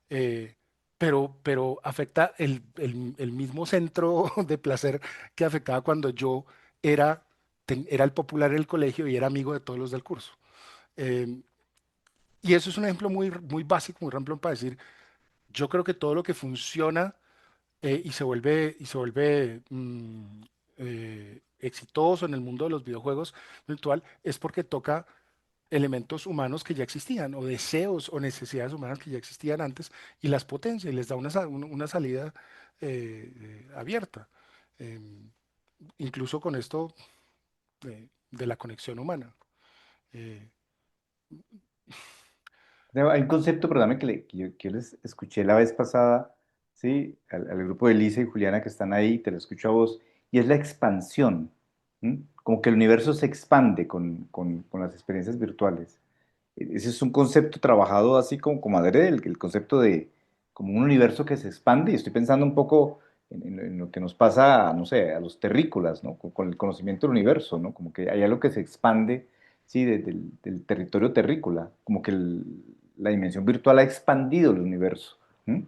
Eh, pero afecta el mismo centro de placer que afectaba cuando yo era, era el popular en el colegio y era amigo de todos los del curso. Em, y eso es un ejemplo muy básico, muy ramplón para decir, yo creo que todo lo que funciona y se vuelve exitoso en el mundo de los videojuegos virtual es porque toca elementos humanos que ya existían o deseos o necesidades humanas que ya existían antes y las potencia y les da una salida abierta. Em, Incluso con esto de la conexión humana. Eh, Hay un concepto, perdóname, que yo les escuché la vez pasada, ¿sí? Al grupo de Lisa y Juliana que están ahí, te lo escucho a vos, y es la expansión. ¿M? Como que el universo se expande con las experiencias virtuales. Ese es un concepto trabajado así como adrede, el concepto de como un universo que se expande, y estoy pensando un poco en lo que nos pasa, no sé, a los terrícolas, ¿no? Con el conocimiento del universo, ¿no? Como que hay algo que se expande, sí, del territorio terrícola, como que la dimensión virtual ha expandido el universo. ¿M?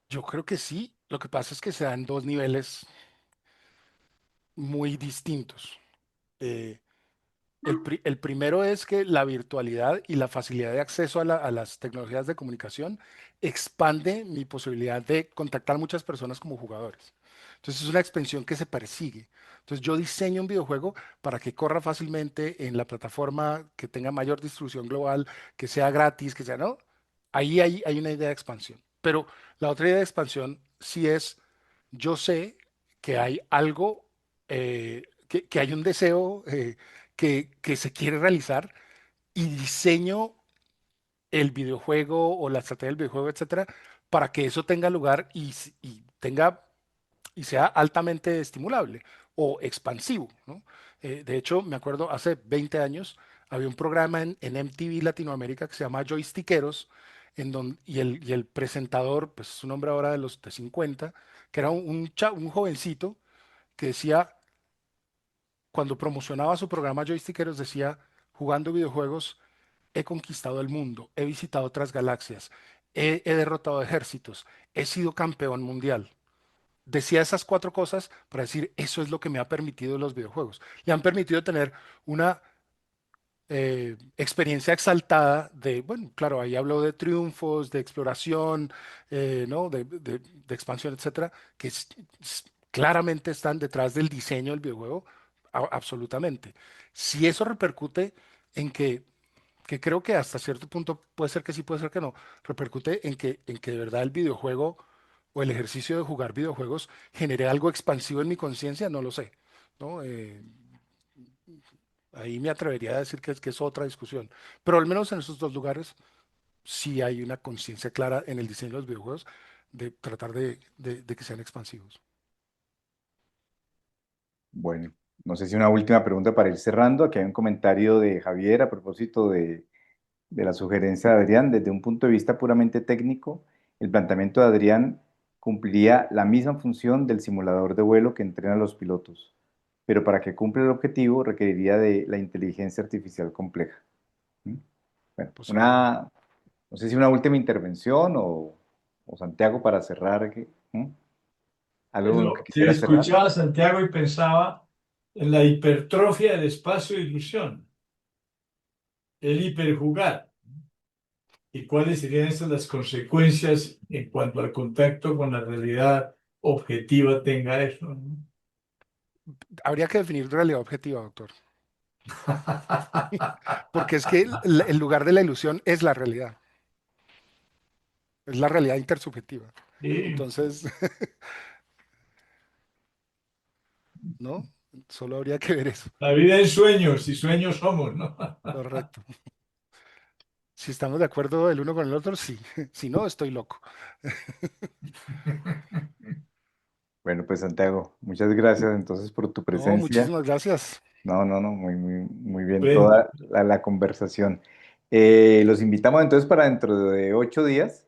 yo creo que sí, lo que pasa es que se dan dos niveles muy distintos. Eh, el primero es que la virtualidad y la facilidad de acceso a las tecnologías de comunicación expande mi posibilidad de contactar muchas personas como jugadores. Entonces es una expansión que se persigue. Entonces yo diseño un videojuego para que corra fácilmente en la plataforma, que tenga mayor distribución global, que sea gratis, que sea, ¿no? Ahí hay una idea de expansión. Pero la otra idea de expansión sí es, yo sé que hay algo, que hay un deseo. Que se quiere realizar y diseño el videojuego o la estrategia del videojuego, etcétera, para que eso tenga lugar y tenga y sea altamente estimulable o expansivo, ¿no? De hecho, me acuerdo hace 20 años había un programa en MTV Latinoamérica que se llama Joystickeros, y el presentador, pues es un hombre ahora de 50, que era un jovencito que decía, cuando promocionaba su programa Joystickeros, decía, jugando videojuegos he conquistado el mundo, he visitado otras galaxias, he derrotado ejércitos, he sido campeón mundial. Decía esas cuatro cosas para decir, eso es lo que me ha permitido los videojuegos. Le han permitido tener una experiencia exaltada de, bueno, claro, ahí habló de triunfos, de exploración, ¿no? De expansión, etcétera, que claramente están detrás del diseño del videojuego, absolutamente. Si eso repercute en que creo que hasta cierto punto puede ser que sí, puede ser que no, repercute en que de verdad el videojuego o el ejercicio de jugar videojuegos genere algo expansivo en mi conciencia, no lo sé, ¿no? Ahí me atrevería a decir que es otra discusión, pero al menos en esos dos lugares sí hay una conciencia clara en el diseño de los videojuegos de tratar de que sean expansivos. Bueno, no sé si una última pregunta para ir cerrando. Aquí hay un comentario de Javier a propósito de la sugerencia de Adrián. Desde un punto de vista puramente técnico, el planteamiento de Adrián cumpliría la misma función del simulador de vuelo que entrena a los pilotos, pero para que cumpla el objetivo requeriría de la inteligencia artificial compleja. ¿Mm? Bueno, Posiblemente. no sé si una última intervención o Santiago para cerrar, ¿mm? ¿Algo en lo que Bueno, te quisiera cerrar? escuchaba, Santiago, y pensaba en la hipertrofia del espacio de ilusión, el hiperjugar. ¿Y cuáles serían estas las consecuencias en cuanto al contacto con la realidad objetiva tenga eso, ¿no? Habría que definir realidad objetiva, doctor, porque es que el lugar de la ilusión es la realidad intersubjetiva. Sí, Entonces, ¿no? Solo habría que ver eso. la vida en sueños, y sueños somos, ¿no? Correcto. Si estamos de acuerdo el uno con el otro, sí. Si no, estoy loco. Bueno, pues Santiago, muchas gracias entonces por tu No, presencia. muchísimas gracias. No, no, no, muy bien Bueno, toda la conversación. Los invitamos entonces para dentro de 8 días,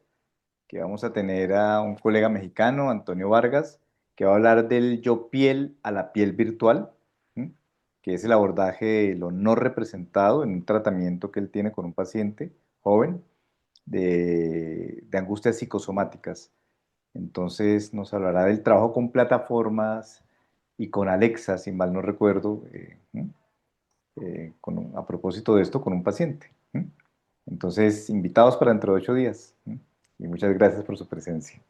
que vamos a tener a un colega mexicano, Antonio Vargas, que va a hablar del yo piel a la piel virtual, ¿m? Que es el abordaje de lo no representado en un tratamiento que él tiene con un paciente joven. de angustias psicosomáticas. Entonces nos hablará del trabajo con plataformas y con Alexa, si mal no recuerdo, a propósito de esto, con un paciente. Entonces, invitados para dentro de 8 días. Y muchas gracias por su presencia.